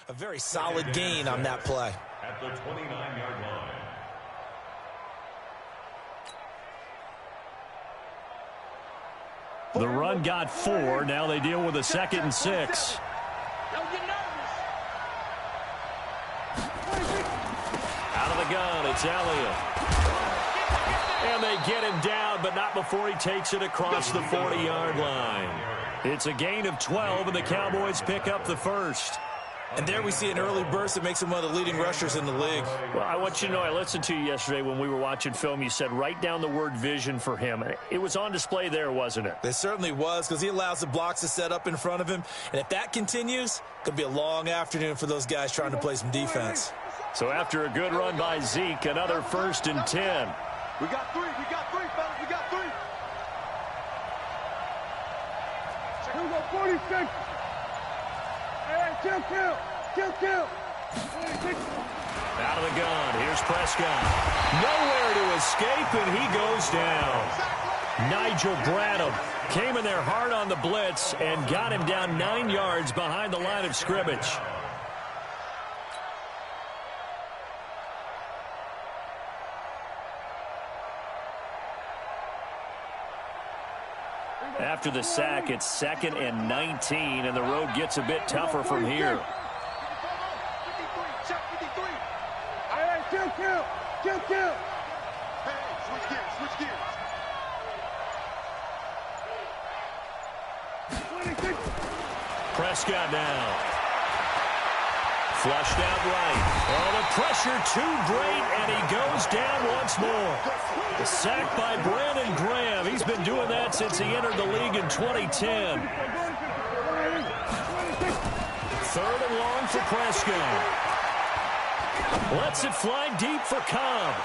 A very solid gain on that play. At the 29-yard line. The run got 4. Now they deal with a 2nd and 6. Don't get nervous. Out of the gun, it's Elliott. And they get him down, but not before he takes it across the 40-yard line. It's a gain of 12, and the Cowboys pick up the first. And there we see an early burst that makes him one of the leading rushers in the league. Well, I want you to know, I listened to you yesterday when we were watching film. You said write down the word vision for him. It was on display there, wasn't it? It certainly was, because he allows the blocks to set up in front of him. And if that continues, it could be a long afternoon for those guys trying to play some defense. So after a good run by Zeke, another 1st and 10. We got 3, fellas, we got 3. Here we go, 46. Hey, kill. 46. Out of the gun, here's Prescott. Nowhere to escape, and he goes down. Nigel Bradham came in there hard on the blitz and got him down 9 yards behind the line of scrimmage. After the sack, it's 2nd and 19, and the road gets a bit tougher from here. Hey, kill. Hey, switch gears. 26. Prescott now. Flushed out right. Oh, the pressure too great, and he goes down once more. The sack by Brandon Graham. He's been doing that since he entered the league in 2010. 3rd and long for Prescott. Lets it fly deep for Cobb.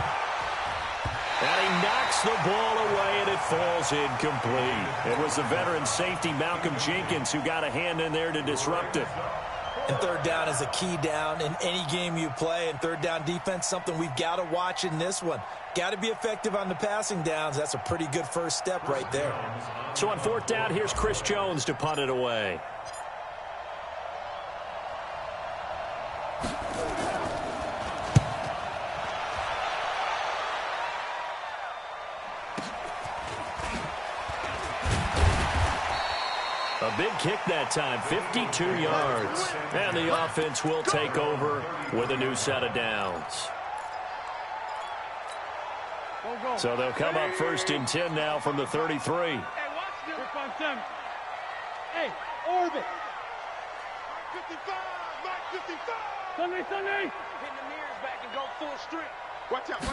And he knocks the ball away, and it falls incomplete. It was the veteran safety Malcolm Jenkins who got a hand in there to disrupt it. And 3rd down is a key down in any game you play. And 3rd down defense, something we've got to watch in this one. Got to be effective on the passing downs. That's a pretty good first step right there. So on 4th down, here's Chris Jones to punt it away. A big kick that time, 52 yards. And the offense will take over with a new set of downs. So they'll come up 1st and 10 now from the 33. Hey, watch this. Hey, orbit. 55. Sunday. Hit the mirrors back and go full strength. Watch out.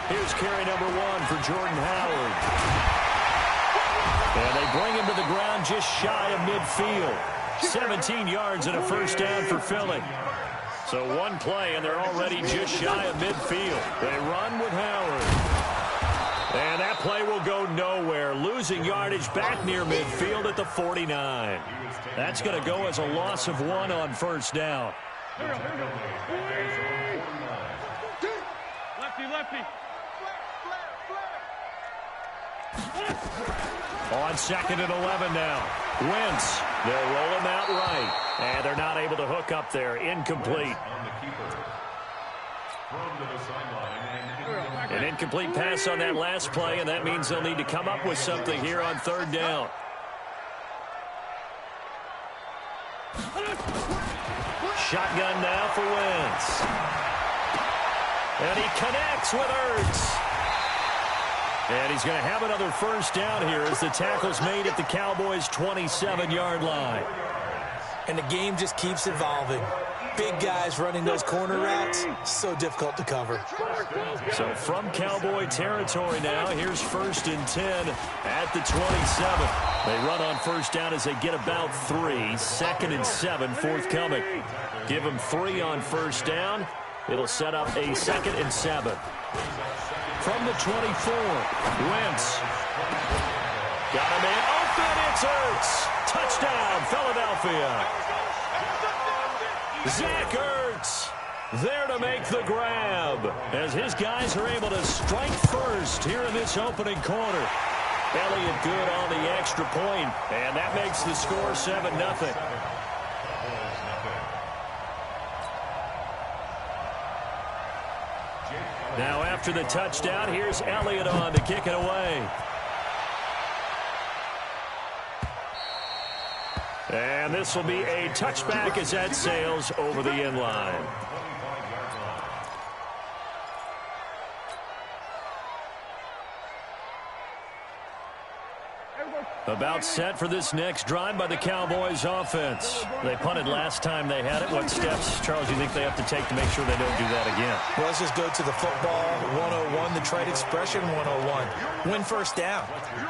Here's carry number 1 for Jordan Howard. And they bring him to the ground just shy of midfield. 17 yards and a 1st down for Philly. So one play, and they're already just shy of midfield. They run with Howard. And that play will go nowhere. Losing yardage back near midfield at the 49. That's going to go as a loss of 1 on 1st down. Lefty. On 2nd and 11 now. Wentz. They'll roll him out right. And they're not able to hook up there. Incomplete. An incomplete pass on that last play, and that means they'll need to come up with something here on 3rd down. Shotgun now for Wentz. And he connects with Ertz. And he's going to have another 1st down here as the tackle's made at the Cowboys' 27-yard line. And the game just keeps evolving. Big guys running those corner routes, so difficult to cover. So from Cowboy territory now, here's 1st and 10 at the 27. They run on 1st down as they get about 3. 2nd and 7 forthcoming. Give them 3 on 1st down. It'll set up a 2nd and 7. From the 24, Wentz. Got him in. Open, it's Ertz. Touchdown, Philadelphia. Zach Ertz there to make the grab as his guys are able to strike first here in this opening quarter. Elliott good on the extra point, and that makes the score 7-0. Now after the touchdown, here's Elliott on to kick it away. And this will be a touchback as that sails over the end line. About set for this next drive by the Cowboys offense. They punted last time they had it. What steps, Charles, do you think they have to take to make sure they don't do that again? Well, let's just go to the football 101, the trade expression 101. Win first down.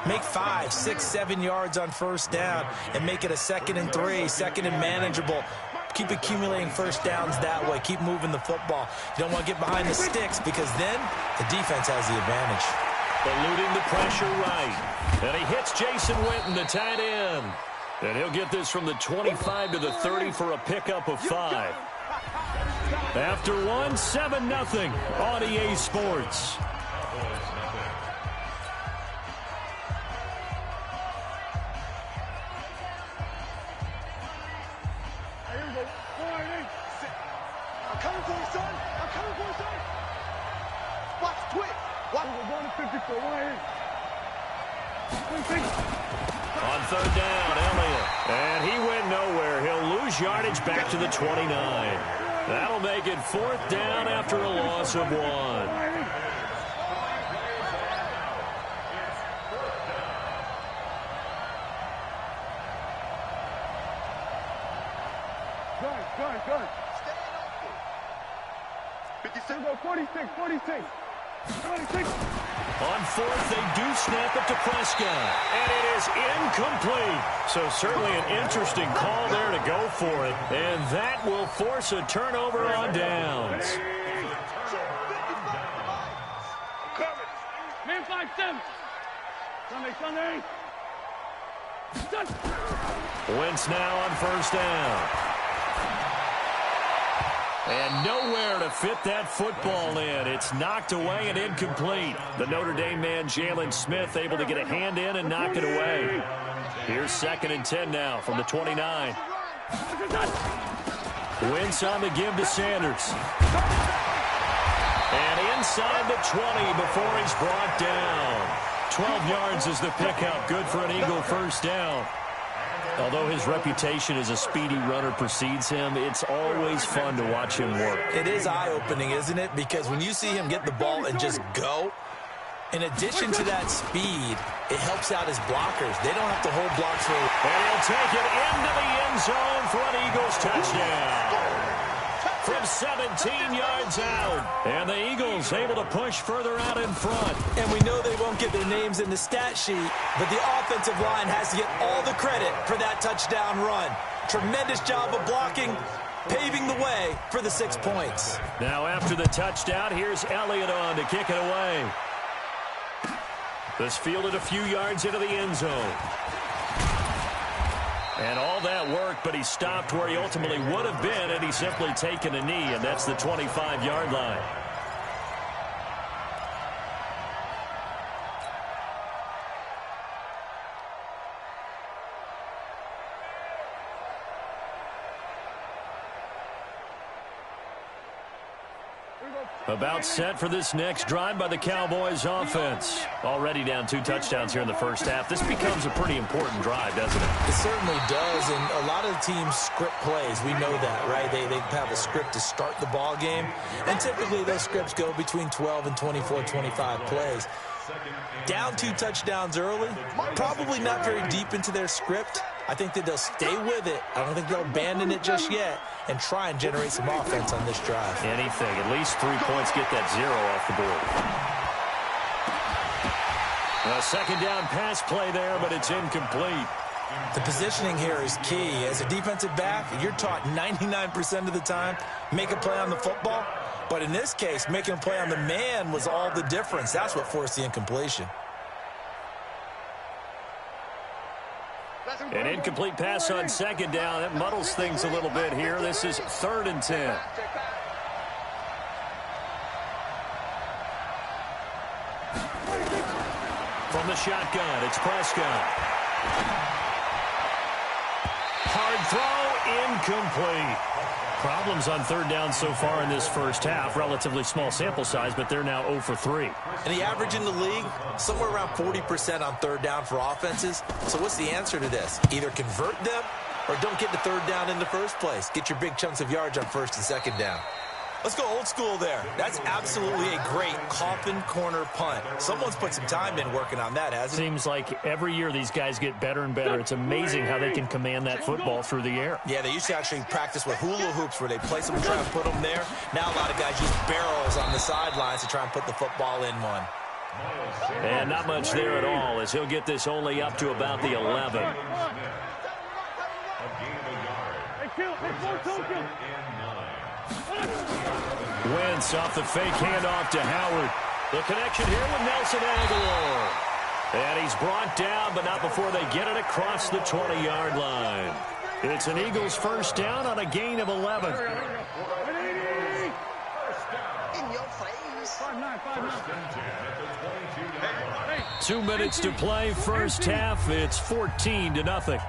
Make 5, 6, 7 yards on first down and make it a 2nd and 3, 2nd and manageable. Keep accumulating first downs that way. Keep moving the football. You don't want to get behind the sticks because then the defense has the advantage. Eluding the pressure right. And he hits Jason Witten, the tight end. And he'll get this from the 25 to the 30 for a pickup of 5. After 1, 7-0 on EA Sports. I'm coming for you, son. I'm coming for you, son. Watch, twitch. Watch. We're going to 54. On third down, Elliott. And he went nowhere. He'll lose yardage back to the 29. That'll make it 4th down after a loss of 1. Good. 56, 46, 46. 26. On 4th, they do snap it to Prescott. And it is incomplete. So certainly an interesting call there to go for it. And that will force a turnover on downs. Man 5-7. Sunday. Wentz now on first down. And nowhere to fit that football in. It's knocked away and incomplete. The Notre Dame man, Jalen Smith, able to get a hand in and knock it away. Here's 2nd and 10 now from the 29. Wentz on the give to Sanders. And inside the 20 before he's brought down. 12 yards is the pickup. Good for an Eagle first down. Although his reputation as a speedy runner precedes him, it's always fun to watch him work. It is eye-opening, isn't it? Because when you see him get the ball and just go, in addition to that speed, it helps out his blockers. They don't have to hold blocks for And he'll take it into the end zone for an Eagles touchdown. From 17 yards out. And the Eagles able to push further out in front. And we know they won't get their names in the stat sheet, but the offensive line has to get all the credit for that touchdown run. Tremendous job of blocking, paving the way for the 6 points. Now after the touchdown, here's Elliott on to kick it away. This fielded a few yards into the end zone. And all that work, but he stopped where he ultimately would have been had he simply taken a knee, and that's the 25-yard line. About set for this next drive by the Cowboys offense. Already down 2 touchdowns here in the first half. This becomes a pretty important drive, doesn't it? It certainly does, and a lot of the teams script plays. We know that, right? They have a script to start the ball game, and typically those scripts go between 12 and 24, 25 plays. Down 2 touchdowns early, probably not very deep into their script. I think that they'll stay with it. I don't think they'll abandon it just yet and try and generate some offense on this drive. Anything. At least 3 points, get that 0 off the board. A second down pass play there, but it's incomplete. The positioning here is key. As a defensive back, you're taught 99% of the time, make a play on the football. But in this case, making a play on the man was all the difference. That's what forced the incompletion. An incomplete pass on second down. That muddles things a little bit here. This is 3rd and 10. From the shotgun, it's Prescott. Hard throw, incomplete. Problems on third down so far in this first half. Relatively small sample size, but they're now 0 for 3. And the average in the league, somewhere around 40% on third down for offenses. So what's the answer to this? Either convert them or don't get the third down in the first place. Get your big chunks of yards on first and second down. Let's go old school there. That's absolutely a great coffin corner punt. Someone's put some time in working on that, hasn't it? Seems like every year these guys get better and better. It's amazing how they can command that football through the air. Yeah, they used to actually practice with hula hoops where they place them and try and put them there. Now a lot of guys use barrels on the sidelines to try and put the football in one. And not much there at all, as he'll get this only up to about the 11. Wentz off the fake handoff to Howard. The connection here with Nelson Aguilar. And he's brought down, but not before they get it across the 20-yard line. It's an Eagles first down on a gain of 11. In your face. 2 minutes to play, first half. It's 14-0.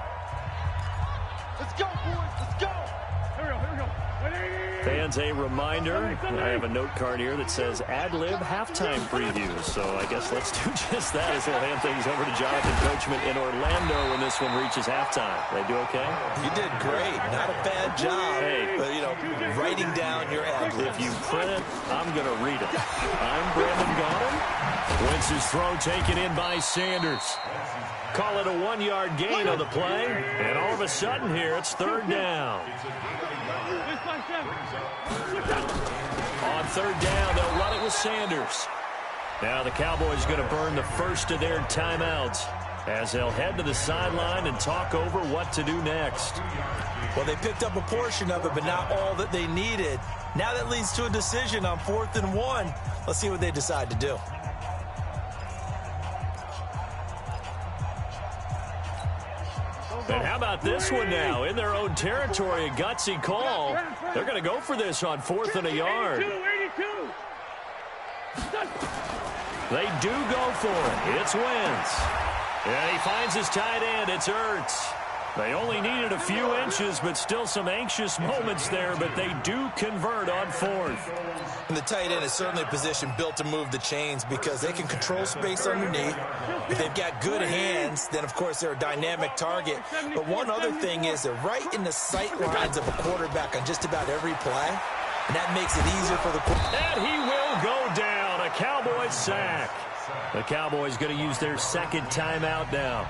Let's go, boys. Let's go. Fans, a reminder, I have a note card here that says ad-lib halftime preview. So I guess let's do just that as we'll hand things over to Jonathan Coachman in Orlando when this one reaches halftime. They do okay? You did great. Not a bad job. Hey. But, writing down your ad-libs. If you print it, I'm going to read it. I'm Brandon Gaudin. Wentz's throw taken in by Sanders. Call it a 1-yard gain on the play. And all of a sudden here, it's third down. On third down, they'll run it with Sanders. Now the Cowboys going to burn the first of their timeouts as they'll head to the sideline and talk over what to do next. Well, they picked up a portion of it, but not all that they needed. Now that leads to a decision on 4th and 1. Let's see what they decide to do. And how about this one now? In their own territory, a gutsy call. They're going to go for this on 4th and a yard. They do go for it. It's Wentz. And he finds his tight end. It's Ertz. They only needed a few inches, but still some anxious moments there, but they do convert on 4th. And the tight end is certainly a position built to move the chains because they can control space underneath. If they've got good hands, then, of course, they're a dynamic target. But one other thing is they're right in the sight lines of a quarterback on just about every play, and that makes it easier for the quarterback. And he will go down. A Cowboys sack. The Cowboys going to use their second timeout now.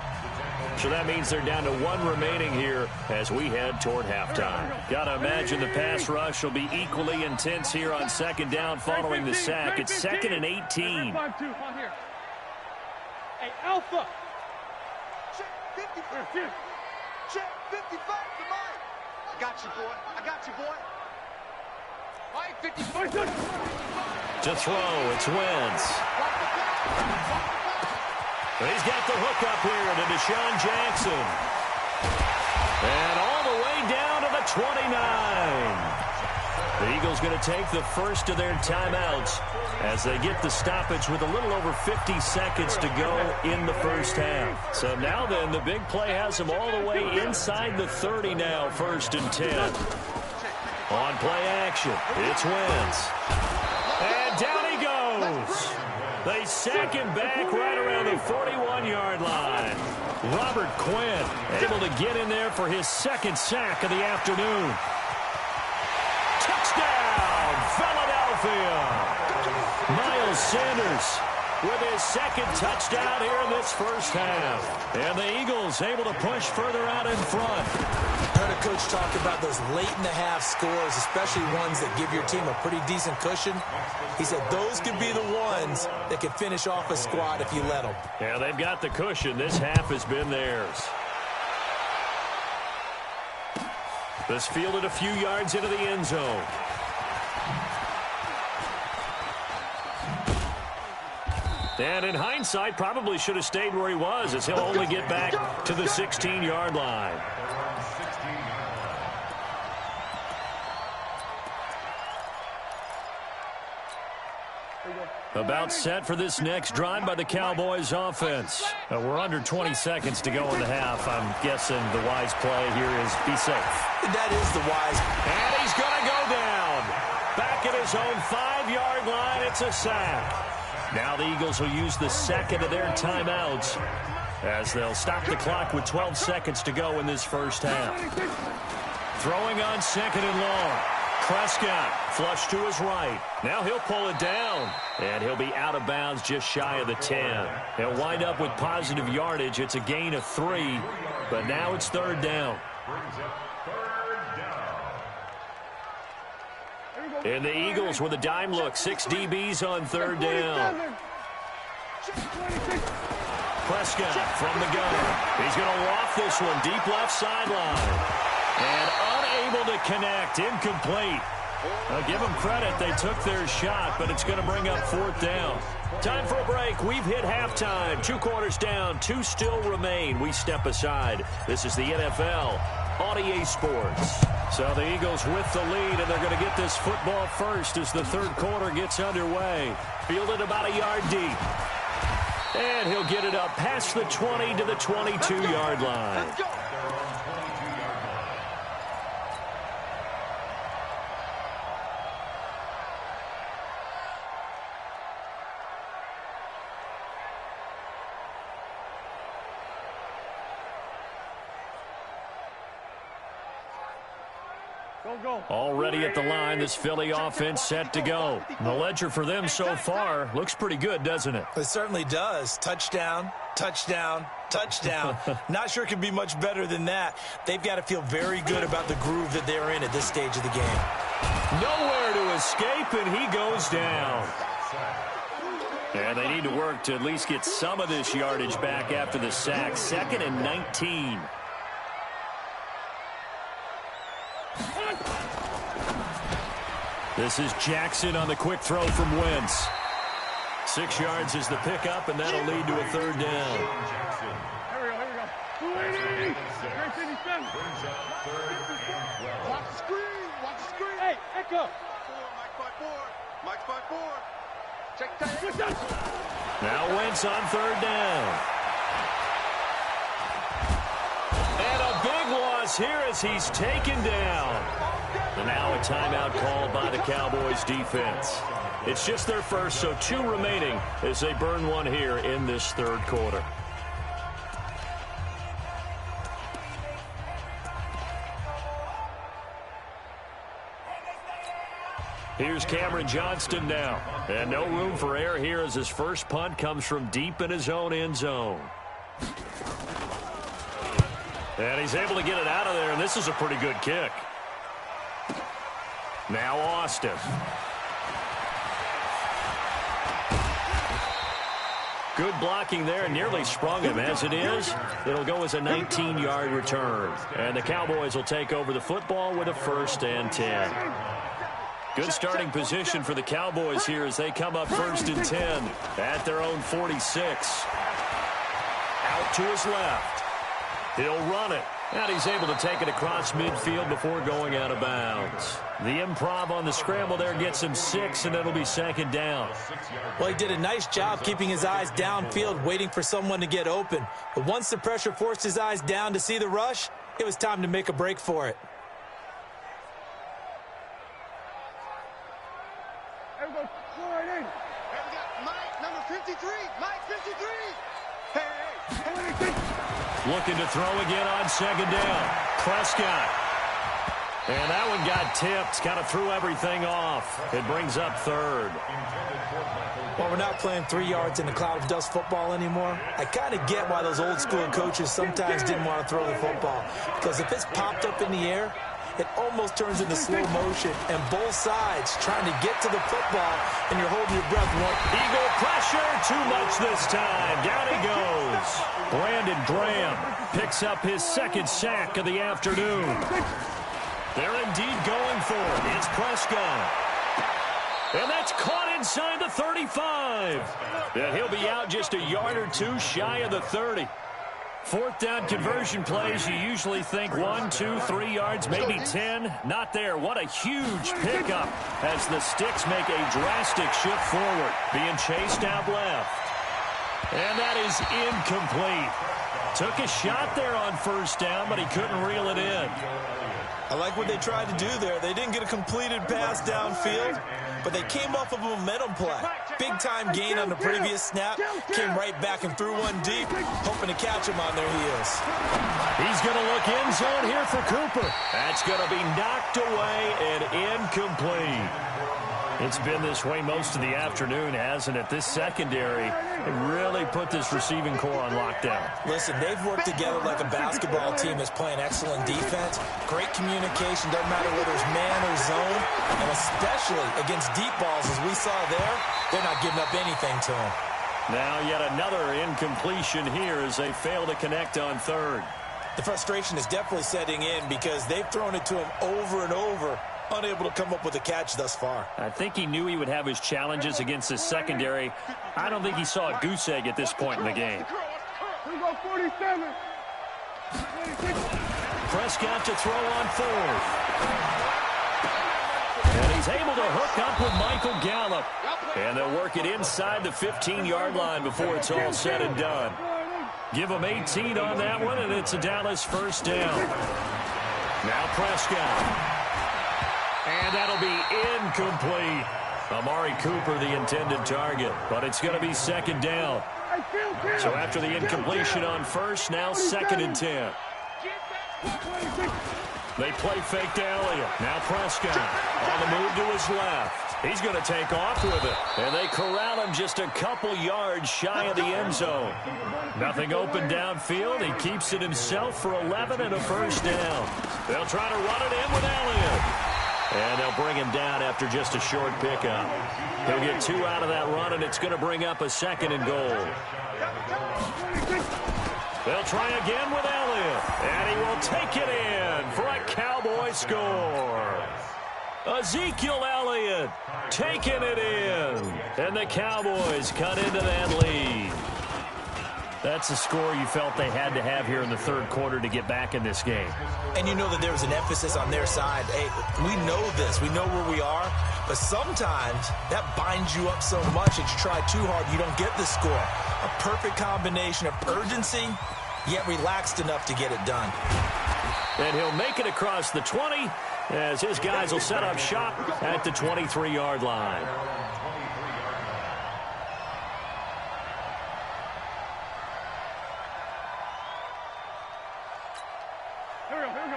So that means they're down to 1 remaining here as we head toward halftime. Got to imagine the pass rush will be equally intense here on second down following the sack. It's 2nd and 18. Hey, Alpha. Check 55. Check 55 to mine. I got you, boy. I got you, boy. Mike 55. To throw, it's Wentz. He's got the hook up here to Deshaun Jackson. And all the way down to the 29. The Eagles going to take the first of their timeouts as they get the stoppage with a little over 50 seconds to go in the first half. So now then, the big play has them all the way inside the 30 now, 1st and 10. On play action, it's Wentz. And down he goes. They sack him back right around the 41-yard line. Robert Quinn able to get in there for his second sack of the afternoon. Touchdown, Philadelphia. Miles Sanders with his second touchdown here in this first half. And the Eagles able to push further out in front. Heard a coach talk about those late-in-the-half scores, especially ones that give your team a pretty decent cushion. He said those could be the ones that can finish off a squad if you let them. Yeah, they've got the cushion. This half has been theirs. This fielded a few yards into the end zone. And in hindsight, probably should have stayed where he was, as he'll only get back to the 16-yard line. There you go. About set for this next drive by the Cowboys offense. We're under 20 seconds to go in the half. I'm guessing the wise play here is be safe. That is the wise. And he's going to go down. Back at his own 5-yard line, it's a sack. Now the Eagles will use the second of their timeouts as they'll stop the clock with 12 seconds to go in this first half. Throwing on second and long. Prescott flush to his right. Now he'll pull it down, and he'll be out of bounds just shy of the 10. He'll wind up with positive yardage. It's a gain of 3, but now it's third down. And the Eagles with a dime look. 6 DBs on third down. Prescott from the gun. He's going to waft this one deep left sideline. And unable to connect. Incomplete. I'll give them credit. They took their shot, but it's going to bring up fourth down. Time for a break. We've hit halftime. 2 quarters down. 2 still remain. We step aside. This is the NFL on EA Sports. So the Eagles with the lead, and they're going to get this football first as the third quarter gets underway. Fielded about a yard deep. And he'll get it up past the 20 to the 22-yard line. Let's go. Already at the line, this Philly offense set to go. The ledger for them so far looks pretty good, doesn't it? It certainly does. Touchdown, touchdown, touchdown. Not sure it can be much better than that. They've got to feel very good about the groove that they're in at this stage of the game. Nowhere to escape, and he goes down. And they need to work to at least get some of this yardage back after the sack. 2nd and 19. This is Jackson on the quick throw from Wentz. 6 yards is the pickup, and that'll lead to a third down. Here we go. Watch the screen. Watch the screen. Hey, Echo. Mike's by 4. Check time. Now Wentz on third down. And a big loss here as he's taken down. And now a timeout called by the Cowboys defense. It's just their first, so 2 remaining as they burn one here in this third quarter. Here's Cameron Johnston now. And no room for error here as his first punt comes from deep in his own end zone. And he's able to get it out of there, and this is a pretty good kick. Now Austin. Good blocking there, nearly sprung him. As it is, it'll go as a 19-yard return. And the Cowboys will take over the football with a 1st and 10. Good starting position for the Cowboys here as they come up 1st and 10 at their own 46. Out to his left. He'll run it. And he's able to take it across midfield before going out of bounds. The improv on the scramble there gets him 6, and it'll be 2nd down. Well, he did a nice job keeping his eyes downfield, waiting for someone to get open. But once the pressure forced his eyes down to see the rush, it was time to make a break for it. There we go. Go right in. There we got Mike, number 53. Mike, 53. Hey. Looking to throw again on 2nd down. Prescott. And that one got tipped. Kind of threw everything off. It brings up 3rd. Well, we're not playing 3 yards in a cloud of dust football anymore. I kind of get why those old school coaches sometimes didn't want to throw the football. Because if it's popped up in the air, it almost turns into slow motion. And both sides trying to get to the football, and you're holding your breath. Eagle pressure. Too much this time. Down he goes. Brandon Graham picks up his 2nd sack of the afternoon. They're indeed going for it. It's Prescott. And that's caught inside the 35. And he'll be out just a yard or 2 shy of the 30. Fourth down conversion plays, you usually think 1, 2, 3 yards, maybe 10. Not there. What a huge pickup as the Sticks make a drastic shift forward, being chased out left. And that is incomplete. Took a shot there on first down, but he couldn't reel it in. I like what they tried to do there. They didn't get a completed pass downfield, but they came off of a momentum play. Big-time gain on the previous snap. Came right back and threw one deep, hoping to catch him on their heels. He's going to look end zone here for Cooper. That's going to be knocked away and incomplete. It's been this way most of the afternoon, hasn't it? This secondary really put this receiving core on lockdown. Listen, they've worked together like a basketball team that's playing excellent defense. Great communication, doesn't matter whether it's man or zone. And especially against deep balls, as we saw there, they're not giving up anything to them. Now yet another incompletion here as they fail to connect on third. The frustration is definitely setting in because they've thrown it to him over and over, unable to come up with a catch thus far. I think he knew he would have his challenges against his secondary. I don't think he saw a goose egg at this point in the game. Prescott to throw on fourth. And he's able to hook up with Michael Gallup. And they'll work it inside the 15-yard line before it's all said and done. Give him 18 on that one, and it's a Dallas first down. Now Prescott. And that'll be incomplete. Amari Cooper, the intended target, but it's going to be second down. So after the incompletion on first, now 2nd and 10. They play fake to Elliott. Now Prescott on the move to his left. He's going to take off with it. And they corral him just a couple yards shy of the end zone. Nothing open downfield. He keeps it himself for 11 and a first down. They'll try to run it in with Elliott. And they'll bring him down after just a short pickup. He'll get 2 out of that run, and it's going to bring up a 2nd and goal. They'll try again with Elliott. And he will take it in for a Cowboy score. Ezekiel Elliott taking it in. And the Cowboys cut into that lead. That's a score you felt they had to have here in the third quarter to get back in this game. And you know that there was an emphasis on their side. Hey, we know this. We know where we are. But sometimes that binds you up so much that you try too hard, you don't get the score. A perfect combination of urgency, yet relaxed enough to get it done. And he'll make it across the 20 as his guys will set up shop at the 23-yard line.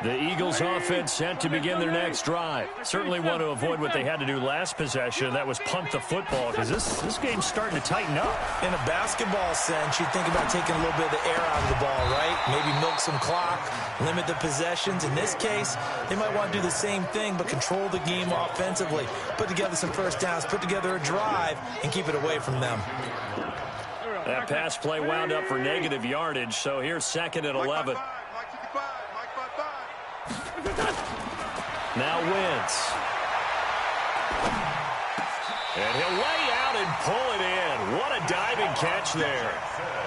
The Eagles offense set to begin their next drive. Certainly want to avoid what they had to do last possession. That was punt the football, because this game's starting to tighten up. In a basketball sense, you think about taking a little bit of the air out of the ball, right? Maybe milk some clock, limit the possessions. In this case, they might want to do the same thing, but control the game offensively. Put together some first downs, put together a drive, and keep it away from them. That pass play wound up for negative yardage, so here's 2nd and 11. Now Wentz. And he'll lay out and pull it in. What a diving catch there.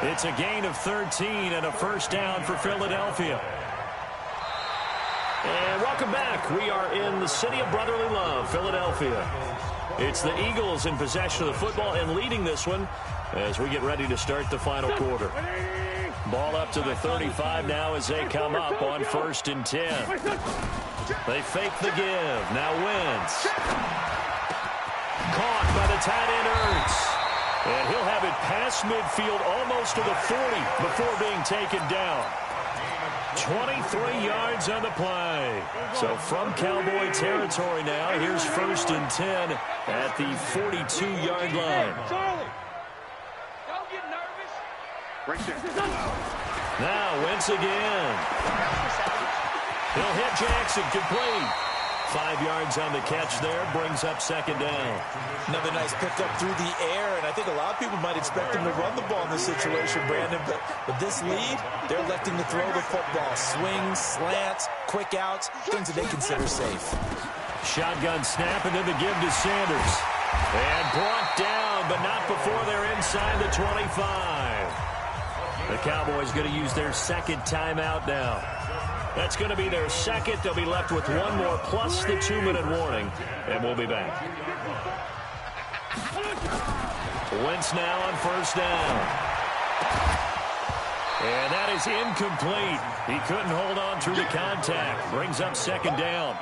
It's a gain of 13 and a first down for Philadelphia. And welcome back. We are in the city of brotherly love, Philadelphia. It's the Eagles in possession of the football and leading this one as we get ready to start the final quarter. Ball up to the 35 now as they come up on 1st and 10. They fake the give. Now Wentz. Caught by the tight end Ertz. And he'll have it past midfield almost to the 40 before being taken down. 23 yards on the play. So from Cowboy territory now, here's 1st and 10 at the 42-yard line. Don't get nervous. Right there. Now Wentz again. He'll hit Jackson, complete. 5 yards on the catch there, brings up 2nd down. Another nice pickup through the air, and I think a lot of people might expect him to run the ball in this situation, Brandon, but with this lead, they're electing to throw the football. Swings, slants, quick outs, things that they consider safe. Shotgun snap, and then the give to Sanders. And brought down, but not before they're inside the 25. The Cowboys going to use their second timeout now. That's going to be their second. They'll be left with one more plus the 2-minute warning, and we'll be back. Wentz now on first down. And that is incomplete. He couldn't hold on through the contact. Brings up second down.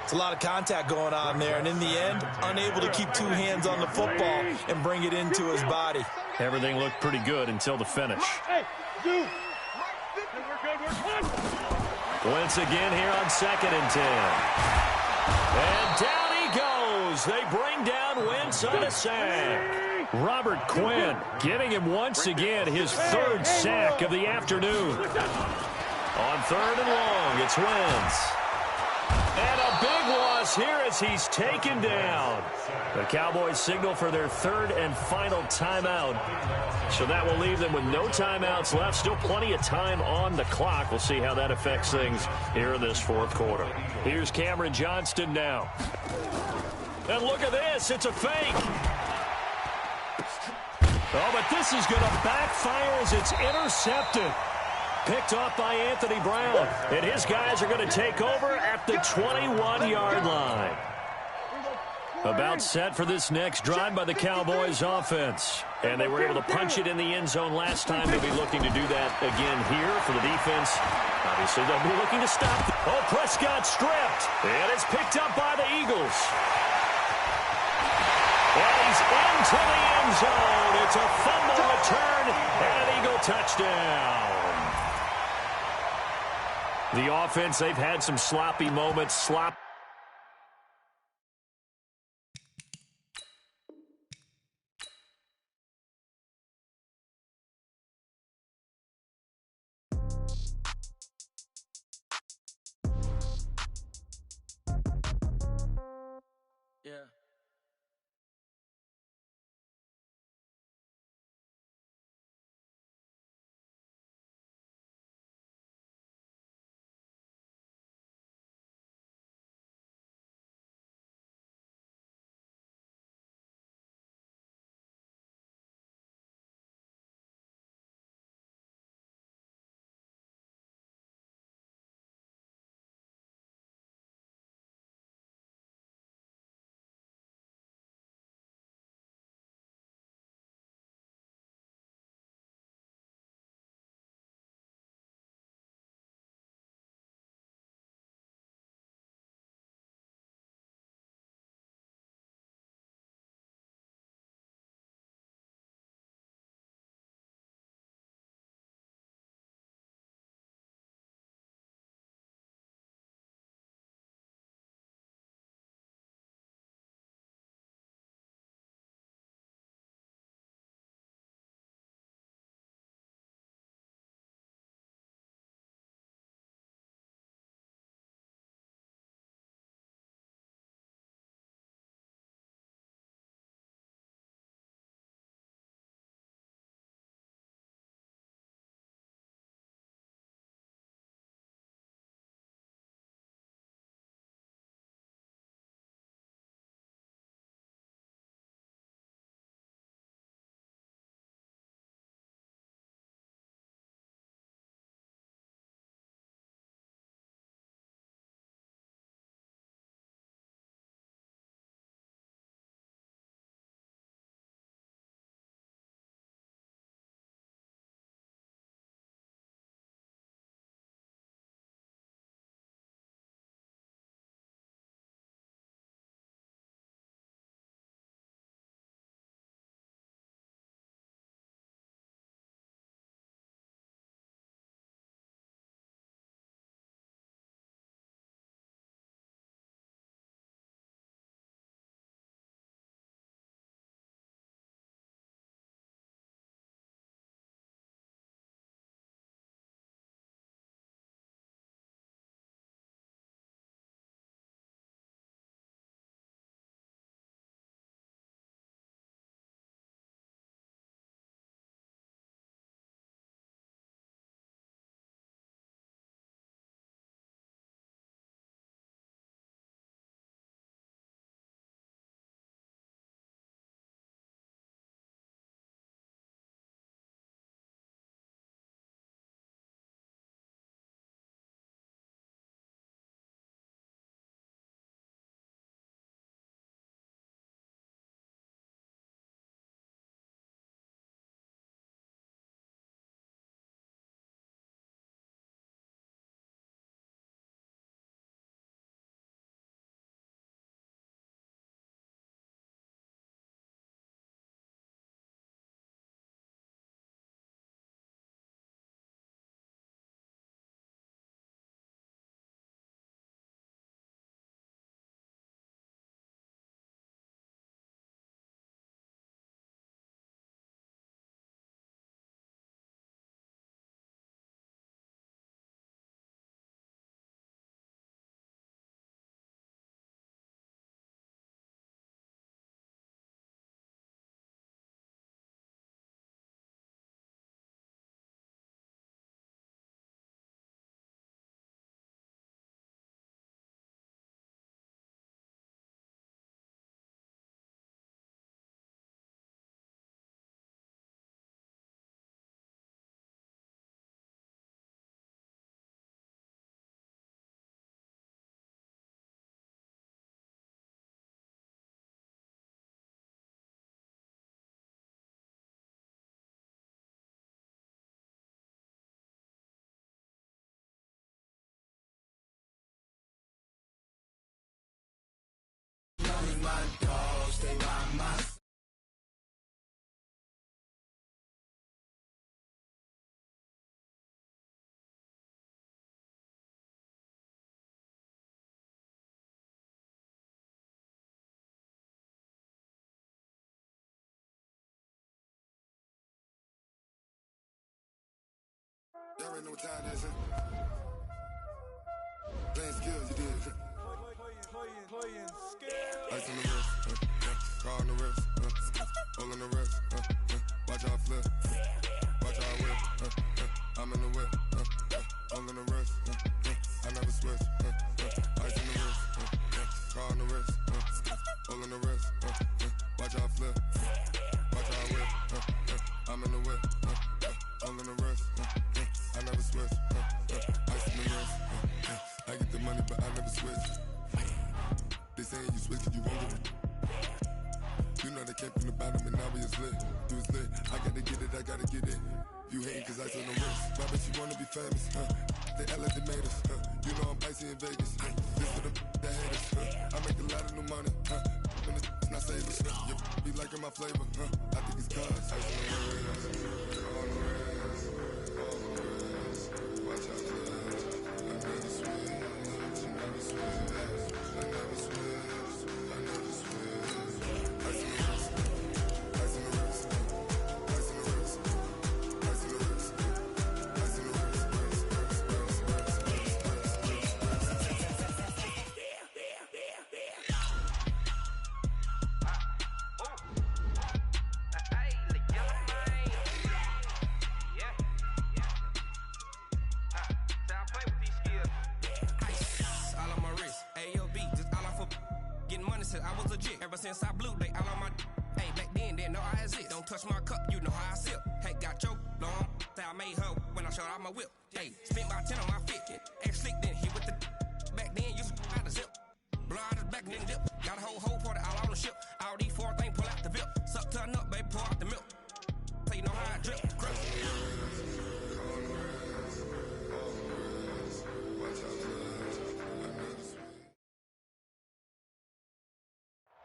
It's a lot of contact going on there, and in the end, unable to keep two hands on the football and bring it into his body. Everything looked pretty good until the finish. Wentz again here on 2nd and 10. And down he goes. They bring down Wentz on a sack. Robert Quinn giving him once again his 3rd sack of the afternoon. On 3rd and long, it's Wentz. And a big loss here as he's taken down. The Cowboys signal for their 3rd and final timeout. So that will leave them with no timeouts left. Still plenty of time on the clock. We'll see how that affects things here in this 4th quarter. Here's Cameron Johnston now. And look at this. It's a fake. Oh, but this is going to backfire as it's intercepted. Picked off by Anthony Brown. And his guys are going to take over at the 21-yard line. About set for this next drive by the Cowboys offense. And they were able to punch it in the end zone last time. They'll be looking to do that again here for the defense. Obviously, they'll be looking to stop. Oh, Prescott stripped. And it's picked up by the Eagles. And he's into the end zone. It's a fumble return and an Eagle touchdown. The offense, they've had some sloppy moments. Yeah. already know what time it is, huh? Playing skills, you did. Playing skills. Ice on the wrist, car on the wrist, hole in the wrist, watch out flip, watch out whip, I'm in the whip, hole in the wrist, I never switch, ice on the wrist, car on the wrist, hole in the wrist, watch out flip, watch out whip, I'm in the whip, hole in the wrist, I never switch, ice on the wrist, I get the money but I never switch. They saying you switch 'cause you won't get it. You know they came from the bottom and now we is lit. You was lit, I gotta get it, I gotta get it. You hating 'cause ice on the wrist. Why bet you wanna be famous, They LA they made us, You know I'm icy in Vegas, This for the that hate us, I make a lot of new money, When it's not savers, You be liking my flavor, I think it's cause ice on the wrist, on the wrist, on the wrist. Watch out for that, I never switch, I never switch. I never switch, I never switch. Ice in the wrist, ice in the wrist, ice in the wrist, ice in the wrist, ice in the wrist, I was legit ever since I blew they all on my hey back then didn't know I exist. Don't touch my cup, you know how I sip. Hey, got your long that I made her when I showed out my whip. Hey, spent about 10 on my fit. Ex slick then hit with the back then used to out the zip. Blow out his back then dip. Got a whole party all on the ship. All these four things pull out the VIP. Suck turn up, baby, pour out the milk. So you know how I drip. Crush.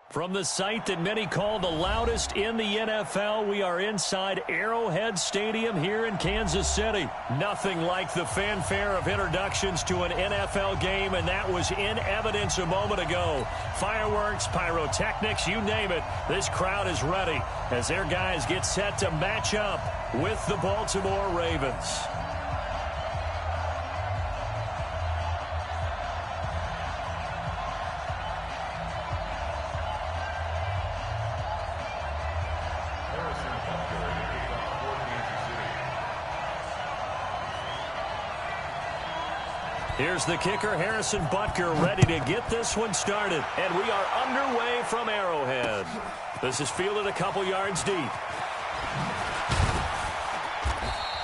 From the site that many call the loudest in the NFL, we are inside Arrowhead Stadium here in Kansas City. Nothing like the fanfare of introductions to an NFL game, and that was in evidence a moment ago. Fireworks, pyrotechnics, you name it. This crowd is ready as their guys get set to match up with the Baltimore Ravens. Here's the kicker, Harrison Butker, ready to get this one started. And we are underway from Arrowhead. This is fielded a couple yards deep.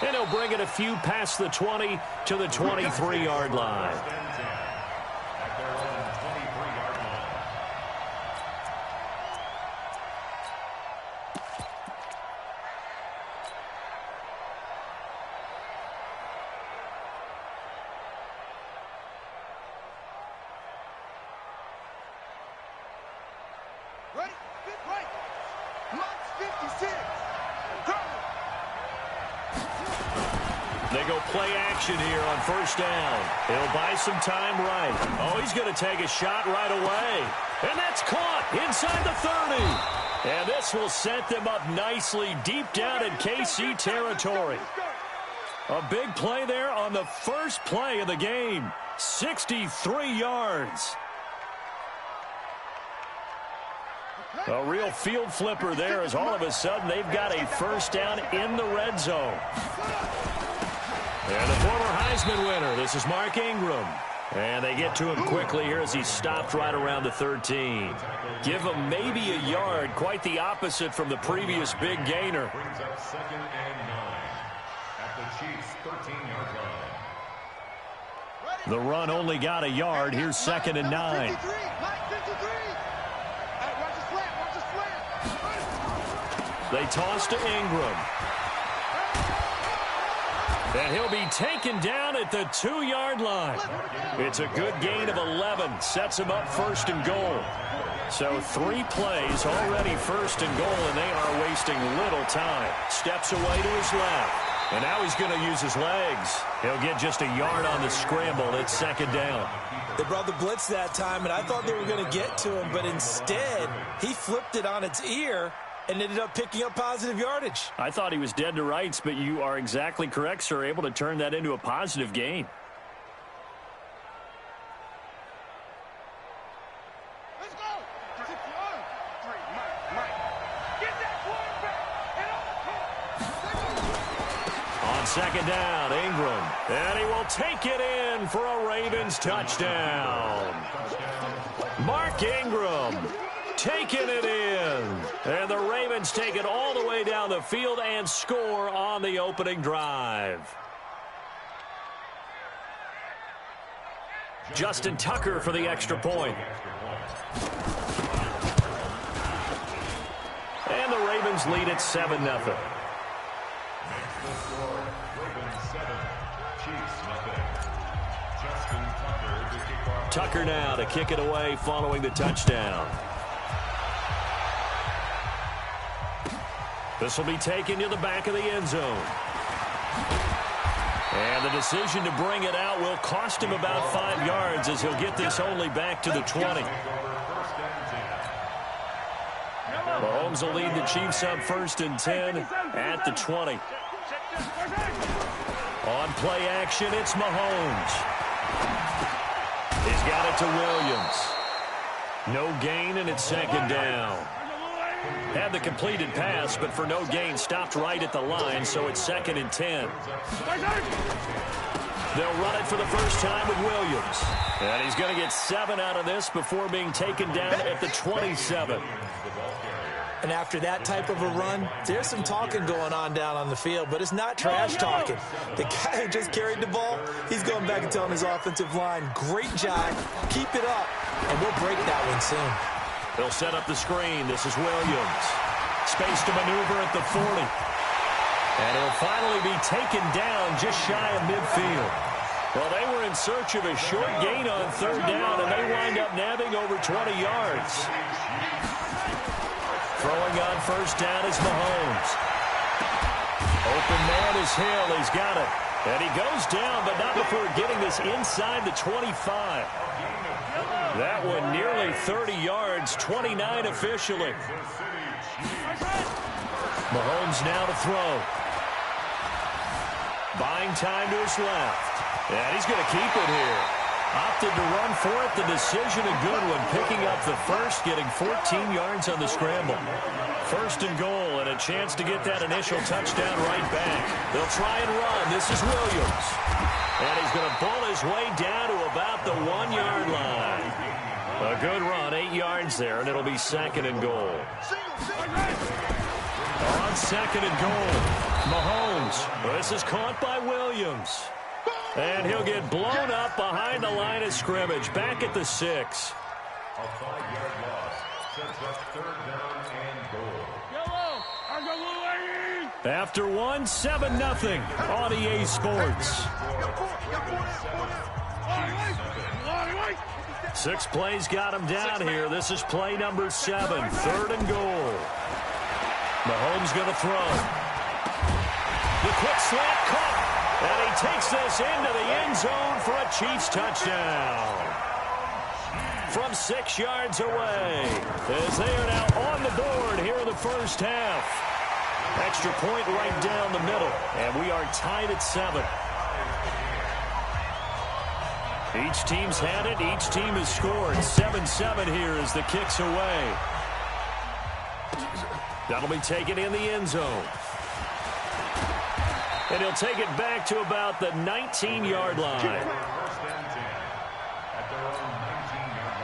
And he'll bring it a few past the 20 to the 23-yard line. Ready? Right. March 56. They go play action here on first down. He'll buy some time right. Oh, he's going to take a shot right away. And that's caught inside the 30. And this will set them up nicely deep down in KC territory. A big play there on the first play of the game. 63 yards. A real field flipper there as all of a sudden they've got a first down in the red zone. And the former Heisman winner, this is Mark Ingram. And they get to him quickly here as he stopped right around the 13. Give him maybe a yard, quite the opposite from the previous big gainer. Brings up 2nd and 9 at the Chiefs' 13-yard line. The run only got a yard. Here's 2nd and 9. They toss to Ingram. And he'll be taken down at the 2-yard line. It's a good gain of 11. Sets him up first and goal. So 3 plays already first and goal, and they are wasting little time. Steps away to his left. And now he's going to use his legs. He'll get just a yard on the scramble. It's 2nd down. They brought the blitz that time, and I thought they were going to get to him, but instead he flipped it on its ear and ended up picking up positive yardage. I thought he was dead to rights, but you are exactly correct, sir. Able to turn that into a positive gain. Let's go. 6-1. 3, Mike. Get that quarterback. On second down, Ingram. And he will take it in for a Ravens touchdown. Mark Ingram taking it in. And the Ravens take it all the way down the field and score on the opening drive. Justin Tucker for the extra point. And the Ravens lead at 7-0. Tucker now to kick it away following the touchdown. This will be taken to the back of the end zone. And the decision to bring it out will cost him about 5 yards as he'll get this only back to the 20. Mahomes will lead the Chiefs up 1st and 10 at the 20. On play action, it's Mahomes. He's got it to Williams. No gain, and it's second down. Had the completed pass, but for no gain, stopped right at the line, so it's 2nd and 10. They'll run it for the first time with Williams. And he's going to get 7 out of this before being taken down at the 27. And after that type of a run, there's some talking going on down on the field, but it's not trash talking. The guy who just carried the ball, he's going back and telling his offensive line, great job, keep it up, and we'll break that one soon. They'll set up the screen. This is Williams. Space to maneuver at the 40. And he'll finally be taken down just shy of midfield. Well, they were in search of a short gain on 3rd down, and they wind up nabbing over 20 yards. Throwing on 1st down is Mahomes. Open man is Hill. He's got it. And he goes down, but not before getting this inside the 25. That one nearly 30 yards, 29 officially. Mahomes now to throw. Buying time to his left. And he's going to keep it here. Opted to run for it. The decision a good one. Picking up the first, getting 14 yards on the scramble. 1st and goal, and a chance to get that initial touchdown right back. They'll try and run. This is Williams. And he's going to bull his way down to about the 1-yard line. A good run, 8 yards there, and it'll be 2nd and goal. On 2nd and goal, Mahomes. This is caught by Williams. And he'll get blown up behind the line of scrimmage, back at the 6. A 5-yard loss sets up 3rd down and goal. After 1, 7-0 on EA Sports. 6 plays got him down here. This is play number 7, 3rd and goal. Mahomes going to throw. The quick slant caught. And he takes this into the end zone for a Chiefs touchdown. From 6 yards away, as they are now on the board here in the first half. Extra point right down the middle, and we are tied at 7. Each team's had it. Each team has scored. 7-7 here as the kick's away. That'll be taken in the end zone. And he'll take it back to about the 19-yard line. 1st and 10 at their own 19-yard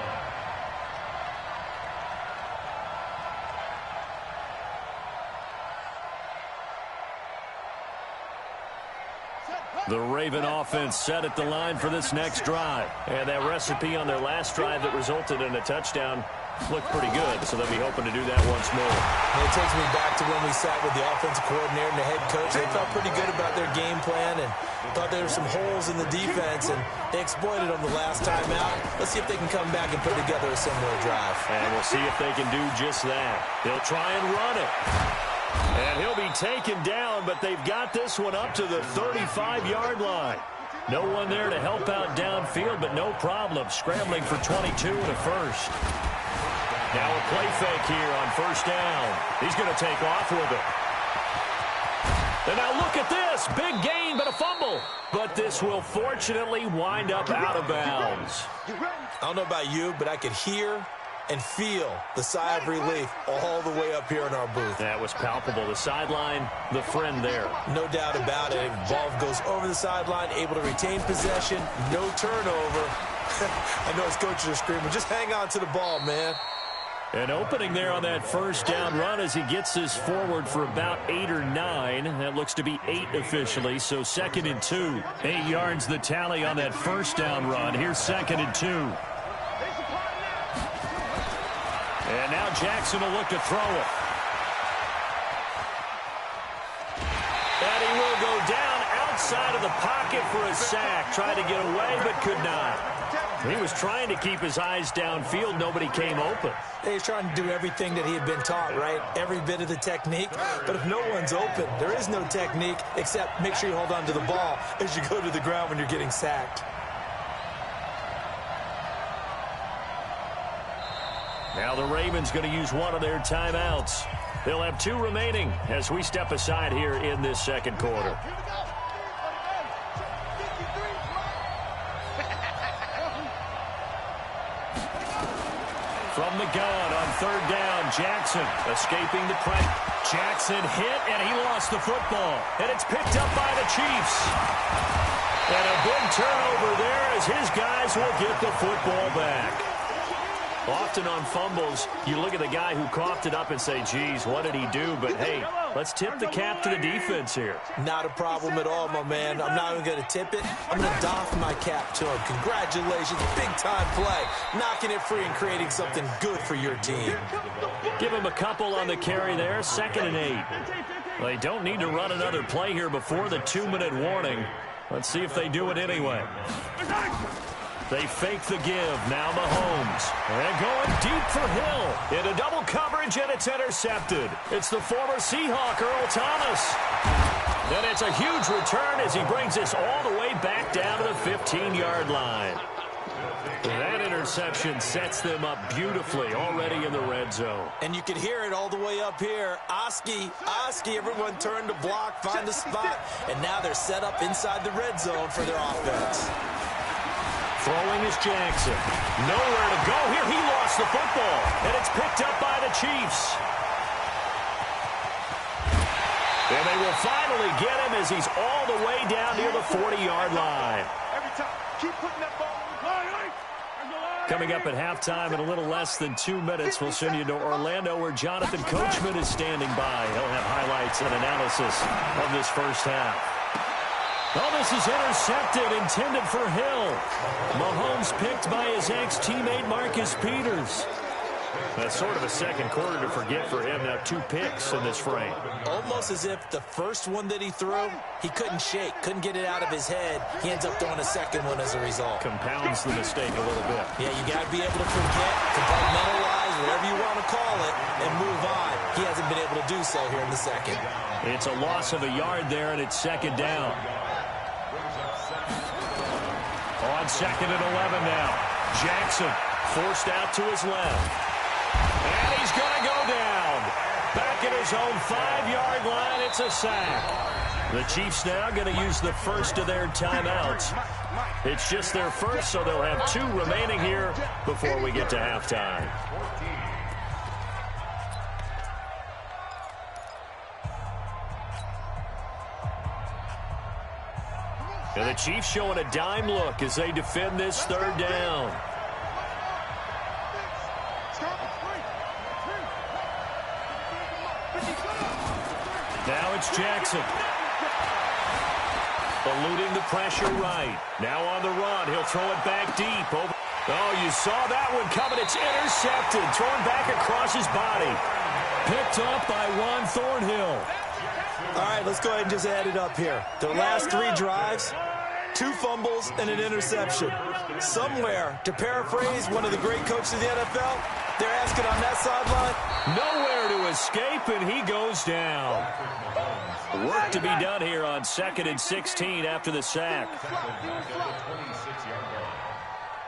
line. The Raven offense set at the line for this next drive. And that recipe on their last drive that resulted in a touchdown looked pretty good, so they'll be hoping to do that once more. And it takes me back to when we sat with the offensive coordinator and the head coach. They felt pretty good about their game plan and thought there were some holes in the defense, and they exploited them the last time out. Let's see if they can come back and put together a similar drive. And we'll see if they can do just that. They'll try and run it. And he'll be taken down, but they've got this one up to the 35-yard line. No one there to help out downfield, but no problem. Scrambling for 22 and a first. Now a play fake here on first down. He's going to take off with it. And now look at this. Big gain, but a fumble. But this will fortunately wind up out of bounds. I don't know about you, but I could hear and feel the sigh of relief all the way up here in our booth. That was palpable. The sideline, the friend there. No doubt about it. Ball goes over the sideline, able to retain possession, no turnover. I know his coaches are screaming, just hang on to the ball, man. An opening there on that first down run as he gets this forward for about 8 or 9. That looks to be 8 officially, so 2nd and 2. 8 yards the tally on that first down run. Here's 2nd and 2. And now Jackson will look to throw it. And he will go down outside of the pocket for a sack. Tried to get away, but could not. He was trying to keep his eyes downfield. Nobody came open. He's trying to do everything that he had been taught, right? Every bit of the technique. But if no one's open, there is no technique except make sure you hold on to the ball as you go to the ground when you're getting sacked. Now the Ravens going to use one of their timeouts. They'll have 2 remaining as we step aside here in this second quarter. From the gun on 3rd down, Jackson escaping the pressure. Jackson hit, and he lost the football. And it's picked up by the Chiefs. And a big turnover there as his guys will get the football back. Often on fumbles, you look at the guy who coughed it up and say, geez, what did he do? But, hey, let's tip the cap to the defense here. Not a problem at all, my man. I'm not even going to tip it. I'm going to doff my cap to him. Congratulations. Big-time play. Knocking it free and creating something good for your team. Give him a couple on the carry there. 2nd and 8. They don't need to run another play here before the 2-minute warning. Let's see if they do it anyway. They fake the give. Now Mahomes. And going deep for Hill. Into double coverage, and it's intercepted. It's the former Seahawk, Earl Thomas. And it's a huge return as he brings this all the way back down to the 15-yard line. That interception sets them up beautifully already in the red zone. And you can hear it all the way up here. Oski, everyone turned to block, find a spot, and now they're set up inside the red zone for their offense. Throwing is Jackson. Nowhere to go here. He lost the football. And it's picked up by the Chiefs. And they will finally get him as he's all the way down near the 40-yard line. Every time, keep putting that ball on the line. Coming up at halftime in a little less than 2 minutes, we'll send you to Orlando where Jonathan Coachman is standing by. He'll have highlights and analysis of this first half. Oh, this is intercepted, intended for Hill. Mahomes picked by his ex-teammate Marcus Peters. That's sort of a second quarter to forget for him. Now 2 picks in this frame. Almost as if the first one that he threw, he couldn't shake, couldn't get it out of his head. He ends up throwing a second one as a result. Compounds the mistake a little bit. Yeah, you got to be able to forget, compartmentalize, whatever you want to call it, and move on. He hasn't been able to do so here in the second. It's a loss of a yard there, and it's 2nd down. On 2nd and 11 now. Jackson forced out to his left. And he's going to go down. Back at his own 5-yard line, it's a sack. The Chiefs now going to use the first of their timeouts. It's just their first, so they'll have 2 remaining here before we get to halftime. And the Chiefs showing a dime look as they defend this 3rd down. Now it's Jackson. Eluding the pressure right. Now on the run. He'll throw it back deep. Oh, you saw that one coming. It's intercepted. Thrown back across his body. Picked up by Juan Thornhill. All right, let's go ahead and just add it up here. Their last 3 drives, 2 fumbles and an interception. Somewhere, to paraphrase one of the great coaches of the NFL, they're asking on that sideline. Nowhere to escape, and he goes down. Work to be done here on 2nd and 16 after the sack.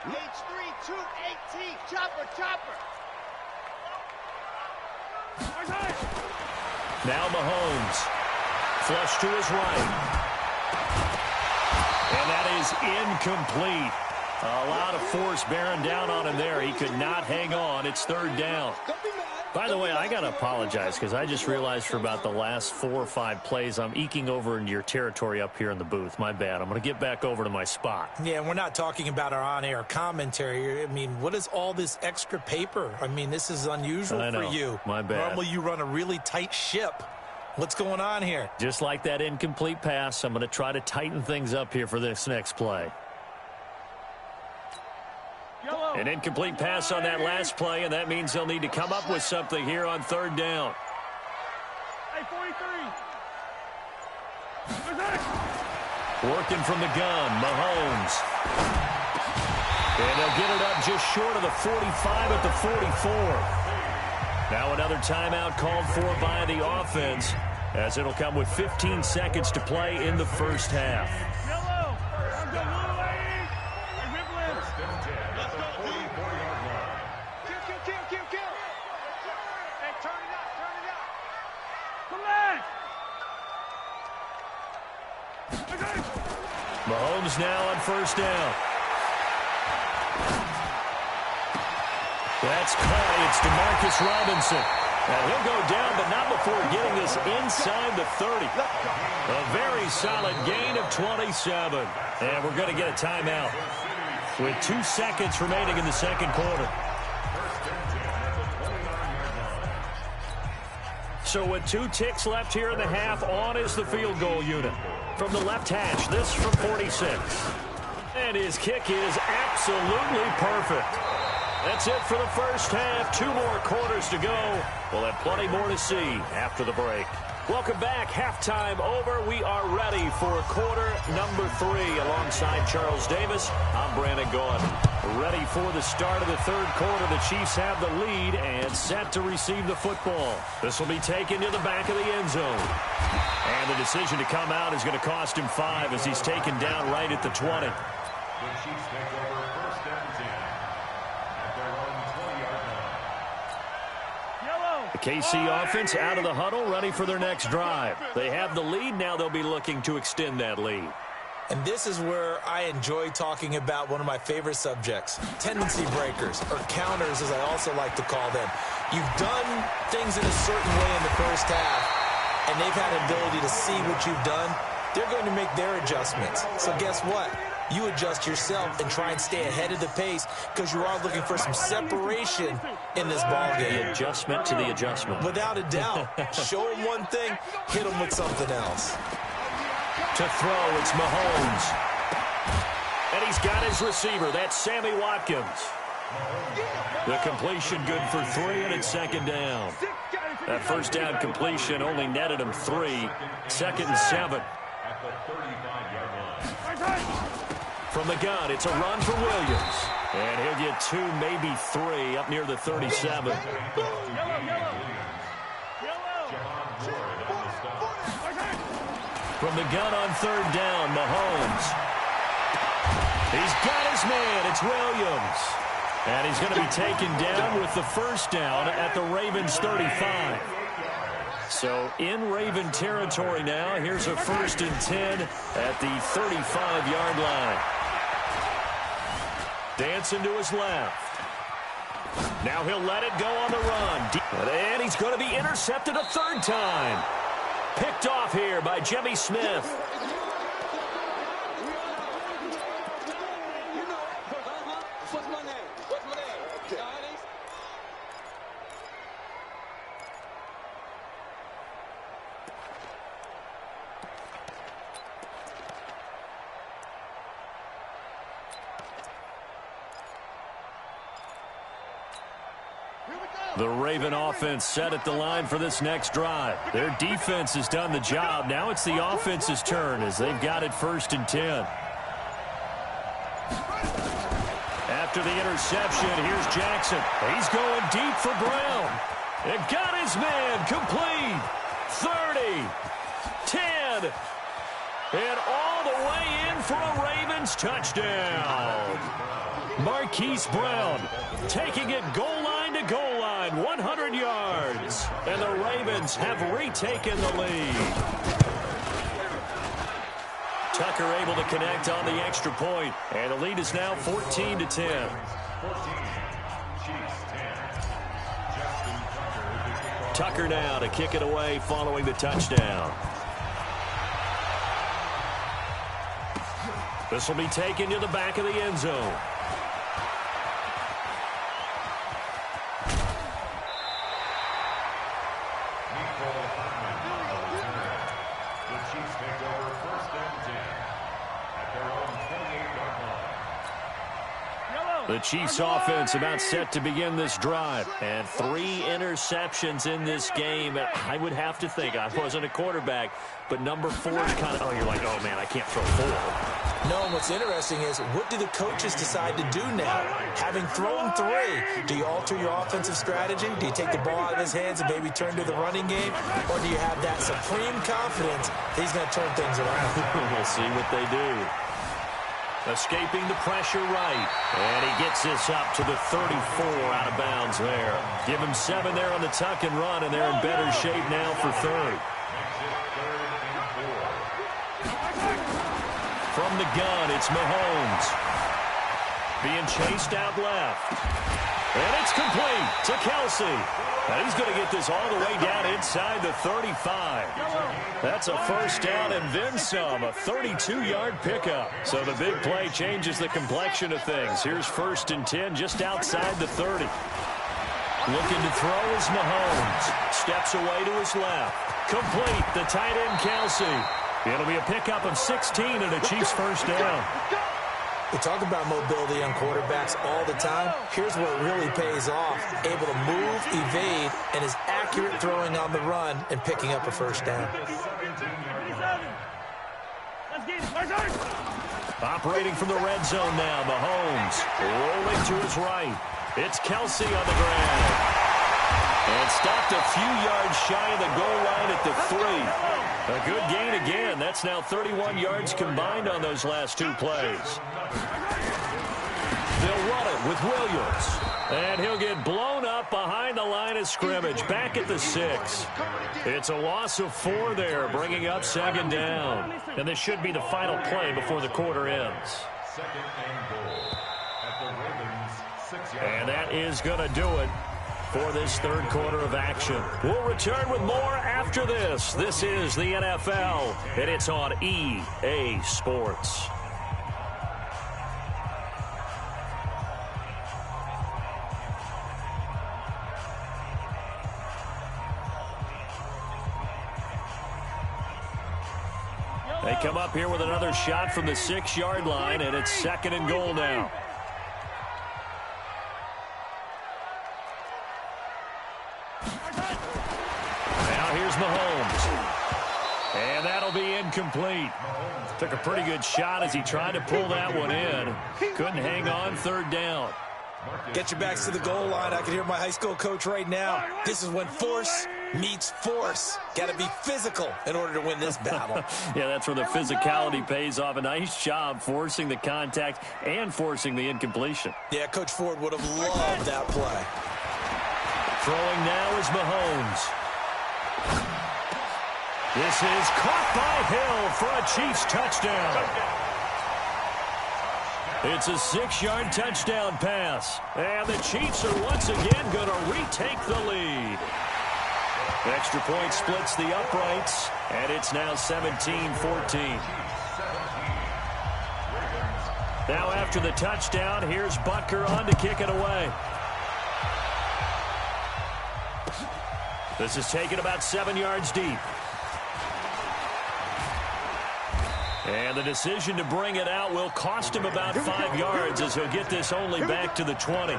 H3-2-18, chopper. Now Mahomes. Flush to his right. And that is incomplete. A lot of force bearing down on him there. He could not hang on. It's third down. By the way, I got to apologize because I just realized for about the last 4 or 5 plays, I'm eking over into your territory up here in the booth. My bad. I'm going to get back over to my spot. Yeah, we're not talking about our on-air commentary. I mean, what is all this extra paper? I mean, this is unusual for you. My bad. Normally you run a really tight ship. What's going on here? Just like that incomplete pass, I'm going to try to tighten things up here for this next play. An incomplete pass on that last play, and that means they'll need to come up with something here on third down. Working from the gun, Mahomes. And they'll get it up just short of the 45 at the 44. Now another timeout called for by the offense, as it'll come with 15 seconds to play in the first half. Mahomes now on first down. That's caught. It's DeMarcus Robinson. And he'll go down, but not before getting this inside the 30. A very solid gain of 27. And we're going to get a timeout with 2 seconds remaining in the second quarter. So with 2 ticks left here in the half, on is the field goal unit. From the left hash, this from 46. And his kick is absolutely perfect. That's it for the first half. 2 more quarters to go. We'll have plenty more to see after the break. Welcome back. Halftime over. We are ready for quarter number 3. Alongside Charles Davis, I'm Brandon Gaughan. Ready for the start of the third quarter. The Chiefs have the lead and set to receive the football. This will be taken to the back of the end zone. And the decision to come out is going to cost him 5 as he's taken down right at the 20. The Chiefs take over first and 10 at their own 20-yard line. The KC offense out of the huddle, ready for their next drive. They have the lead. Now they'll be looking to extend that lead. And this is where I enjoy talking about one of my favorite subjects, tendency breakers, or counters as I also like to call them. You've done things in a certain way in the first half, and they've had an ability to see what you've done. They're going to make their adjustments. So guess what? You adjust yourself and try and stay ahead of the pace because you are looking for some separation in this ballgame. The adjustment to the adjustment. Without a doubt. Show them one thing, hit them with something else. To throw, it's Mahomes. And he's got his receiver. That's Sammy Watkins. The completion good for 3, and it's second down. That first down completion only netted him 3. Second and 7. At the 35-yard line. From the gun, it's a run for Williams. And he'll get 2, maybe 3, up near the 37. From the gun on third down, Mahomes. He's got his man. It's Williams. And he's going to be taken down with the first down at the Ravens 35. So in Raven territory now. Here's a first and 10 at the 35-yard line. Dancing to his left. Now he'll let it go on the run. And he's going to be intercepted a third time. Picked off here by Jimmy Smith. The Raven offense set at the line for this next drive. Their defense has done the job. Now it's the offense's turn as they've got it first and 10. After the interception, here's Jackson. He's going deep for Brown. And got his man complete. 30, 10, and all the way in for a Ravens touchdown. Marquise Brown taking it goal line to goal line line, 100 yards. And the Ravens have retaken the lead. Tucker able to connect on the extra point, and the lead is now 14-10. Tucker now to kick it away following the touchdown. This will be taken to the back of the end zone. The Chiefs offense about set to begin this drive. And 3 interceptions in this game. I would have to think, I wasn't a quarterback, but number 4 is kind of, you're like, oh man, I can't throw 4. No, and what's interesting is, what do the coaches decide to do now? Having thrown 3, do you alter your offensive strategy? Do you take the ball out of his hands and maybe turn to the running game? Or do you have that supreme confidence that he's going to turn things around? We'll see what they do. Escaping the pressure right. And he gets this up to the 34 out of bounds there. Give him 7 there on the tuck and run, and they're in better shape now for 3rd. From the gun, it's Mahomes. Being chased out left. And it's complete to Kelsey. And he's going to get this all the way down inside the 35. That's a first down and then some, a 32-yard pickup. So the big play changes the complexion of things. Here's 1st and 10 just outside the 30. Looking to throw is Mahomes. Steps away to his left. Complete, the tight end Kelsey. It'll be a pickup of 16 and a Chiefs first down. We talk about mobility on quarterbacks all the time. Here's what really pays off. Able to move, evade, and is accurate throwing on the run and picking up a first down. Operating from the red zone now, Mahomes. Rolling to his right. It's Kelsey on the ground. And stopped a few yards shy of the goal line at the 3. A good gain again. That's now 31 yards combined on those last 2 plays. They'll run it with Williams. And he'll get blown up behind the line of scrimmage. Back at the 6. It's a loss of 4 there, bringing up 2nd down. And this should be the final play before the quarter ends. And that is going to do it for this 3rd quarter of action. We'll return with more after this. This is the NFL, and it's on EA Sports. They come up here with another shot from the 6-yard line, and it's 2nd and goal now. Mahomes. And that'll be incomplete. Took a pretty good shot as he tried to pull that one in. Couldn't hang on, 3rd down. Get your backs to the goal line. I can hear my high school coach right now. This is when force meets force. Got to be physical in order to win this battle. Yeah, that's where the physicality pays off. A nice job forcing the contact and forcing the incompletion. Yeah, Coach Ford would have loved that play. Throwing now is Mahomes. This is caught by Hill for a Chiefs touchdown. It's a 6-yard touchdown pass. And the Chiefs are once again going to retake the lead. Extra point splits the uprights, and it's now 17-14. Now after the touchdown, here's Butker on to kick it away. This is taken about 7 yards deep. And the decision to bring it out will cost him about 5 yards as he'll get this only back to the 20.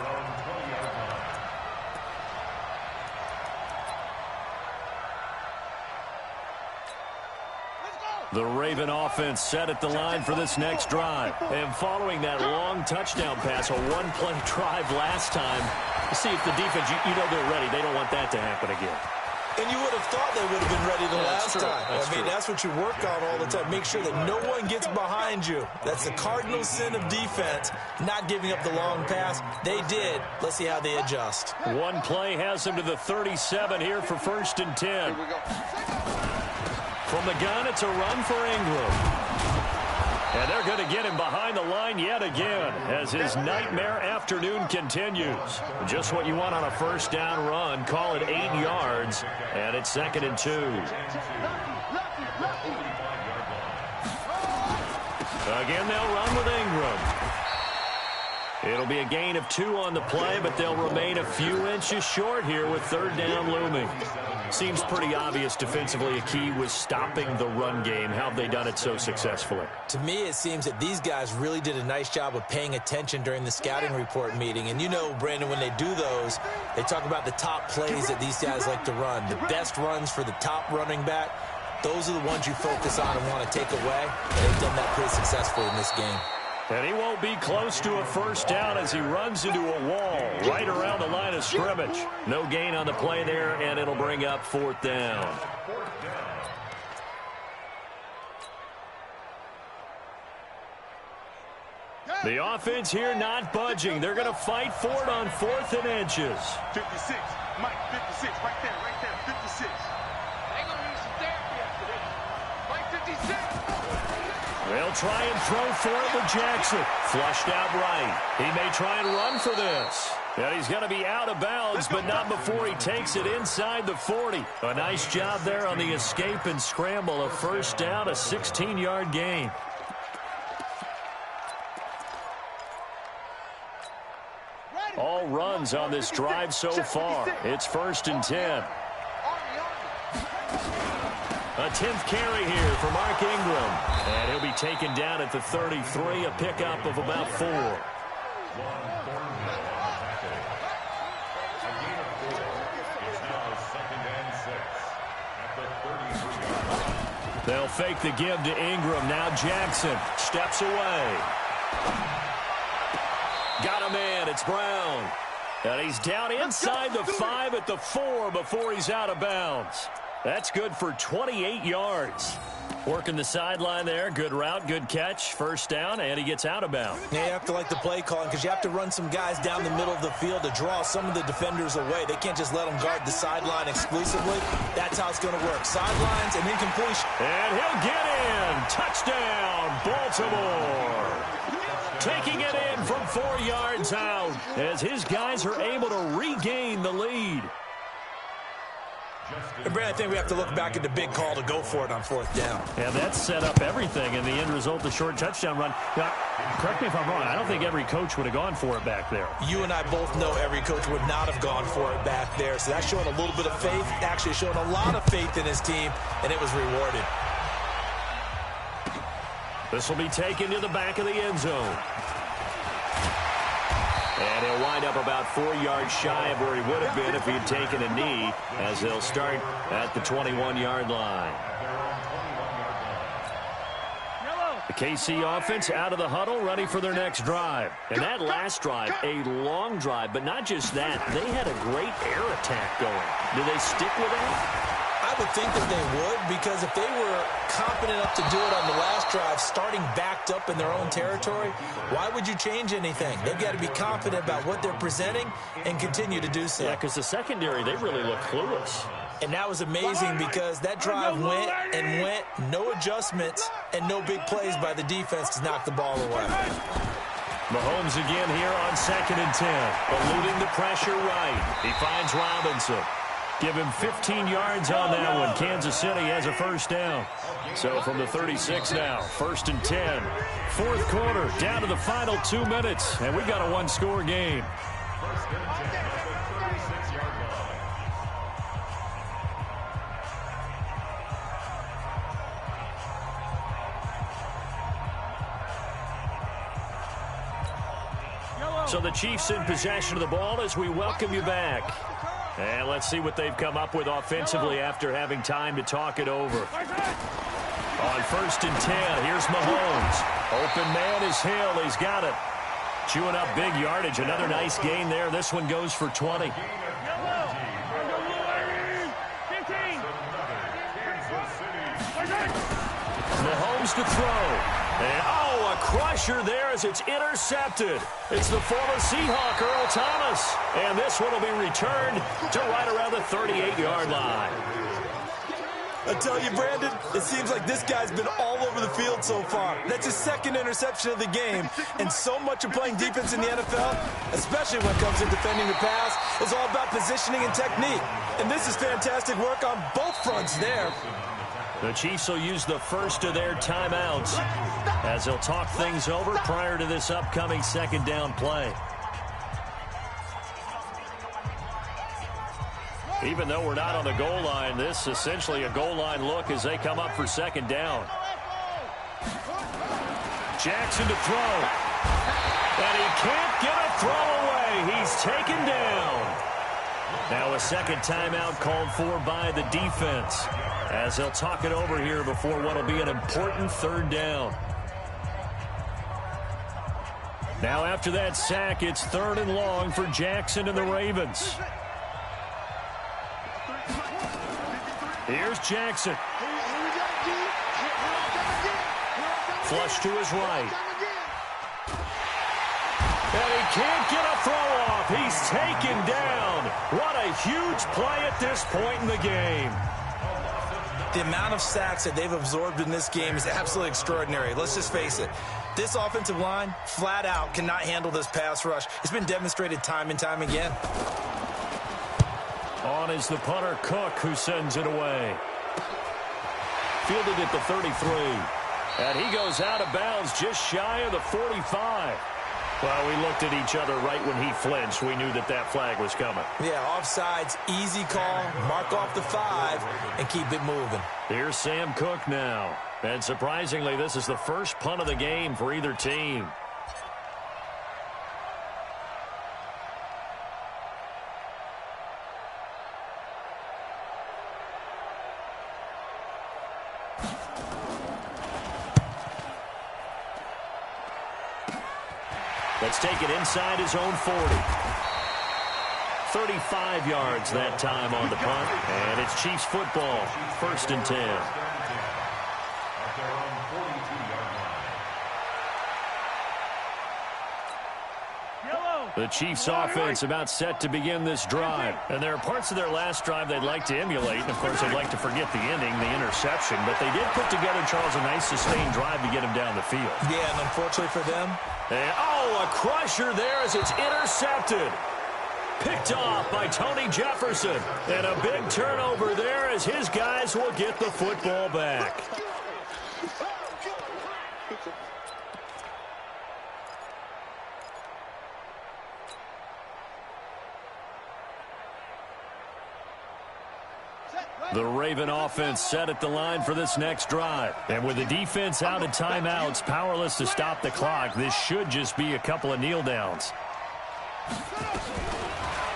The Raven offense set at the line for this next drive. And following that long touchdown pass, a one-play drive last time, see if the defense, you know they're ready. They don't want that to happen again. And you would have thought they would have been ready the last time. I mean, that's what you work on all the time. Make sure that no one gets behind you. That's the cardinal sin of defense, not giving up the long pass. They did. Let's see how they adjust. One play has them to the 37 here for 1st and 10. From the gun, it's a run for Ingram. And they're going to get him behind the line yet again as his nightmare afternoon continues. Just what you want on a first down run. Call it 8 yards, and it's 2nd and 2. Again, they'll run with Ingram. It'll be a gain of 2 on the play, but they'll remain a few inches short here with 3rd down looming. Seems pretty obvious defensively a key was stopping the run game. How have they done it so successfully? To me, it seems that these guys really did a nice job of paying attention during the scouting report meeting. And you know, Brandon, when they do those, they talk about the top plays that these guys like to run. The best runs for the top running back, those are the ones you focus on and want to take away. And they've done that pretty successfully in this game. And he won't be close to a first down as he runs into a wall right around the line of scrimmage. No gain on the play there, and it'll bring up 4th down. The offense here not budging. They're going to fight for it on 4th and inches. 56. Mike, 56. Right there, 56. They're going to need some therapy after this. Mike, 56. They'll try and throw for it with Jackson. Flushed out right. He may try and run for this. And he's going to be out of bounds, but not before he takes it inside the 40. A nice job there on the escape and scramble. A first down, a 16-yard gain. All runs on this drive so far. It's 1st and 10. A 10th carry here for Mark Ingram. And he'll be taken down at the 33, a pickup of about 4. They'll fake the give to Ingram. Now Jackson steps away. Got him in. It's Brown. And he's down inside the 5 at the 4 before he's out of bounds. That's good for 28 yards. Working the sideline there. Good route, good catch. First down, and he gets out of bounds. Yeah, you have to like the play calling because you have to run some guys down the middle of the field to draw some of the defenders away. They can't just let them guard the sideline exclusively. That's how it's going to work. Sidelines and incompletion. And he'll get in. Touchdown, Baltimore. Taking it in from 4 yards out as his guys are able to regain the lead. And Brad, I think we have to look back at the big call to go for it on 4th down. Yeah, that set up everything in the end result, the short touchdown run. Now, correct me if I'm wrong, I don't think every coach would have gone for it back there. You and I both know every coach would not have gone for it back there. So that's showing a little bit of faith, actually showing a lot of faith in his team, and it was rewarded. This will be taken to the back of the end zone. And he'll wind up about 4 yards shy of where he would have been if he'd taken a knee, as they'll start at the 21-yard line. The KC offense out of the huddle, ready for their next drive. And that last drive, a long drive, but not just that. They had a great air attack going. Do they stick with that? I would think that they would, because if they were confident enough to do it on the last drive, starting backed up in their own territory, why would you change anything? They've got to be confident about what they're presenting and continue to do so. Yeah, because the secondary, they really look clueless. And that was amazing because that drive went and went, no adjustments, and no big plays by the defense to knock the ball away. Mahomes again here on 2nd and 10, eluding the pressure right. He finds Robinson. Give him 15 yards on that one. Kansas City has a first down. So from the 36 now, 1st and 10. 4th quarter, down to the final 2 minutes, and we've got a one-score game. So the Chiefs in possession of the ball as we welcome you back. And let's see what they've come up with offensively after having time to talk it over. On 1st and 10, here's Mahomes. Open man is Hill. He's got it. Chewing up big yardage. Another nice gain there. This one goes for 20. to throw. And, a crusher there as it's intercepted. It's the former Seahawk, Earl Thomas. And this one will be returned to right around the 38-yard line. I tell you, Brandon, it seems like this guy's been all over the field so far. That's his second interception of the game. And so much of playing defense in the NFL, especially when it comes to defending the pass, is all about positioning and technique. And this is fantastic work on both fronts there. The Chiefs will use the first of their timeouts as they'll talk things over prior to this upcoming second down play. Even though we're not on the goal line, this is essentially a goal line look as they come up for second down. Jackson to throw. And he can't get a throw away. He's taken down. Now a second timeout called for by the defense as they'll talk it over here before what will be an important third down. Now after that sack, it's 3rd and long for Jackson and the Ravens. Here's Jackson. Flush to his right. And he can't get a throw off. He's taken down. What a huge play at this point in the game. The amount of sacks that they've absorbed in this game is absolutely extraordinary. Let's just face it. This offensive line, flat out, cannot handle this pass rush. It's been demonstrated time and time again. On is the punter, Cook, who sends it away. Fielded at the 33. And he goes out of bounds just shy of the 45. Well, we looked at each other right when he flinched. We knew that flag was coming. Yeah, offsides, easy call, mark off the 5, and keep it moving. Here's Sam Cook now. And surprisingly, this is the first punt of the game for either team. Let's take it inside his own 40. 35 yards that time on the punt. And it's Chiefs football. 1st and 10. The Chiefs offense about set to begin this drive. And there are parts of their last drive they'd like to emulate. And, of course, they'd like to forget the ending, the interception. But they did put together, Charles, a nice sustained drive to get him down the field. Yeah, and unfortunately for them. And, a crusher there as it's intercepted. Picked off by Tony Jefferson. And a big turnover there as his guys will get the football back. The Raven offense set at the line for this next drive. And with the defense out of timeouts, powerless to stop the clock, this should just be a couple of kneel downs.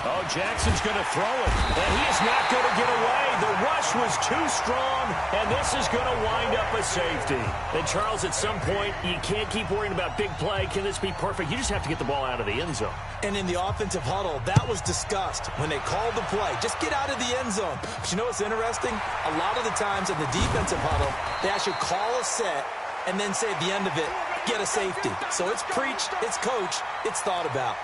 Oh, Jackson's going to throw it. And he is not going to get away. The rush was too strong, and this is going to wind up a safety. And, Charles, at some point, you can't keep worrying about big play. Can this be perfect? You just have to get the ball out of the end zone. And in the offensive huddle, that was discussed when they called the play. Just get out of the end zone. But you know what's interesting? A lot of the times in the defensive huddle, they actually call a set and then say at the end of it, get a safety. So it's preached, it's coached, it's thought about.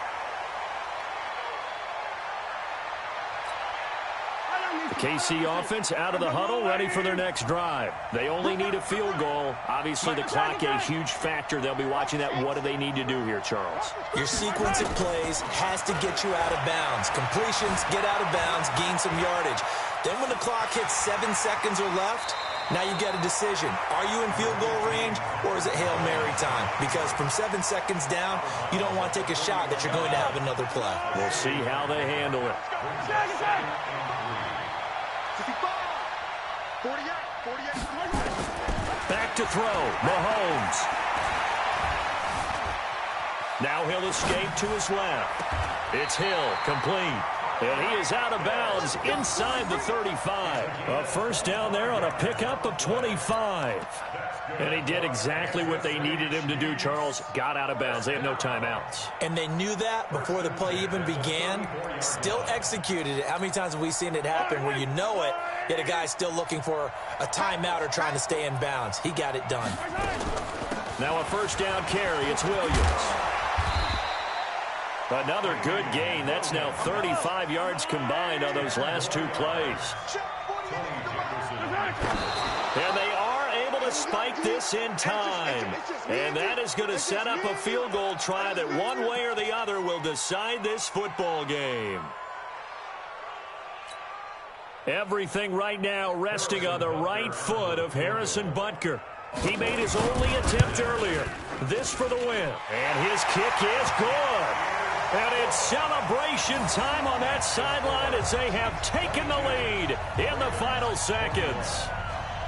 KC offense out of the huddle, ready for their next drive. They only need a field goal. Obviously, the clock a huge factor. They'll be watching that. What do they need to do here, Charles? Your sequence of plays has to get you out of bounds. Completions, get out of bounds, gain some yardage. Then when the clock hits 7 seconds or left, now you get a decision. Are you in field goal range, or is it Hail Mary time? Because from 7 seconds down, you don't want to take a shot that you're going to have another play. We'll see how they handle it. 48. Back to throw, Mahomes. Now he'll escape to his left. It's Hill, complete. And he is out of bounds inside the 35. A first down there on a pickup of 25. And he did exactly what they needed him to do, Charles. Got out of bounds. They have no timeouts. And they knew that before the play even began. Still executed it. How many times have we seen it happen where you know it, yet a guy's still looking for a timeout or trying to stay in bounds? He got it done. Now a first down carry. It's Williams. Another good gain. That's now 35 yards combined on those last two plays. And they are able to spike this in time. And that is going to set up a field goal try that one way or the other will decide this football game. Everything right now resting on the right foot of Harrison Butker. He made his only attempt earlier. This for the win. And his kick is good. And it's celebration time on that sideline as they have taken the lead in the final seconds.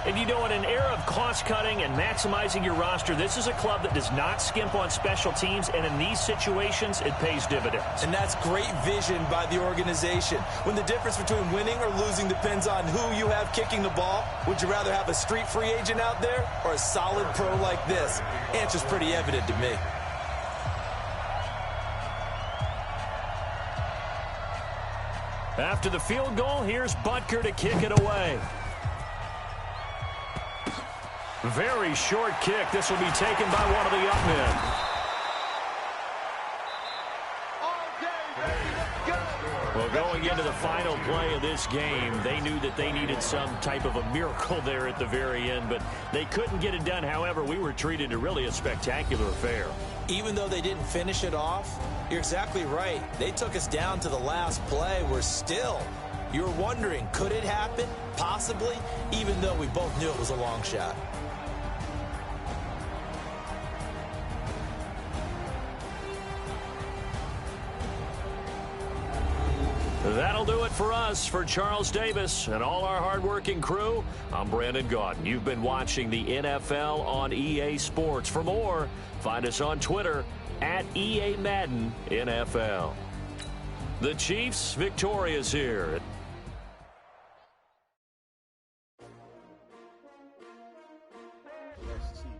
And you know, in an era of cost-cutting and maximizing your roster, this is a club that does not skimp on special teams, and in these situations, it pays dividends. And that's great vision by the organization. When the difference between winning or losing depends on who you have kicking the ball, would you rather have a street free agent out there or a solid pro like this? Answer's pretty evident to me. After the field goal, here's Butker to kick it away. Very short kick. This will be taken by one of the young men. Well, going into the final play of this game, they knew that they needed some type of a miracle there at the very end, but they couldn't get it done. However, we were treated to really a spectacular affair. Even though they didn't finish it off, you're exactly right. They took us down to the last play. We're still, you're wondering, could it happen? Possibly, even though we both knew it was a long shot. That'll do it for us. For Charles Davis and all our hardworking crew, I'm Brandon Gaudin. You've been watching the NFL on EA Sports. For more, find us on Twitter at EA Madden NFL. The Chiefs victorious here. Let's see.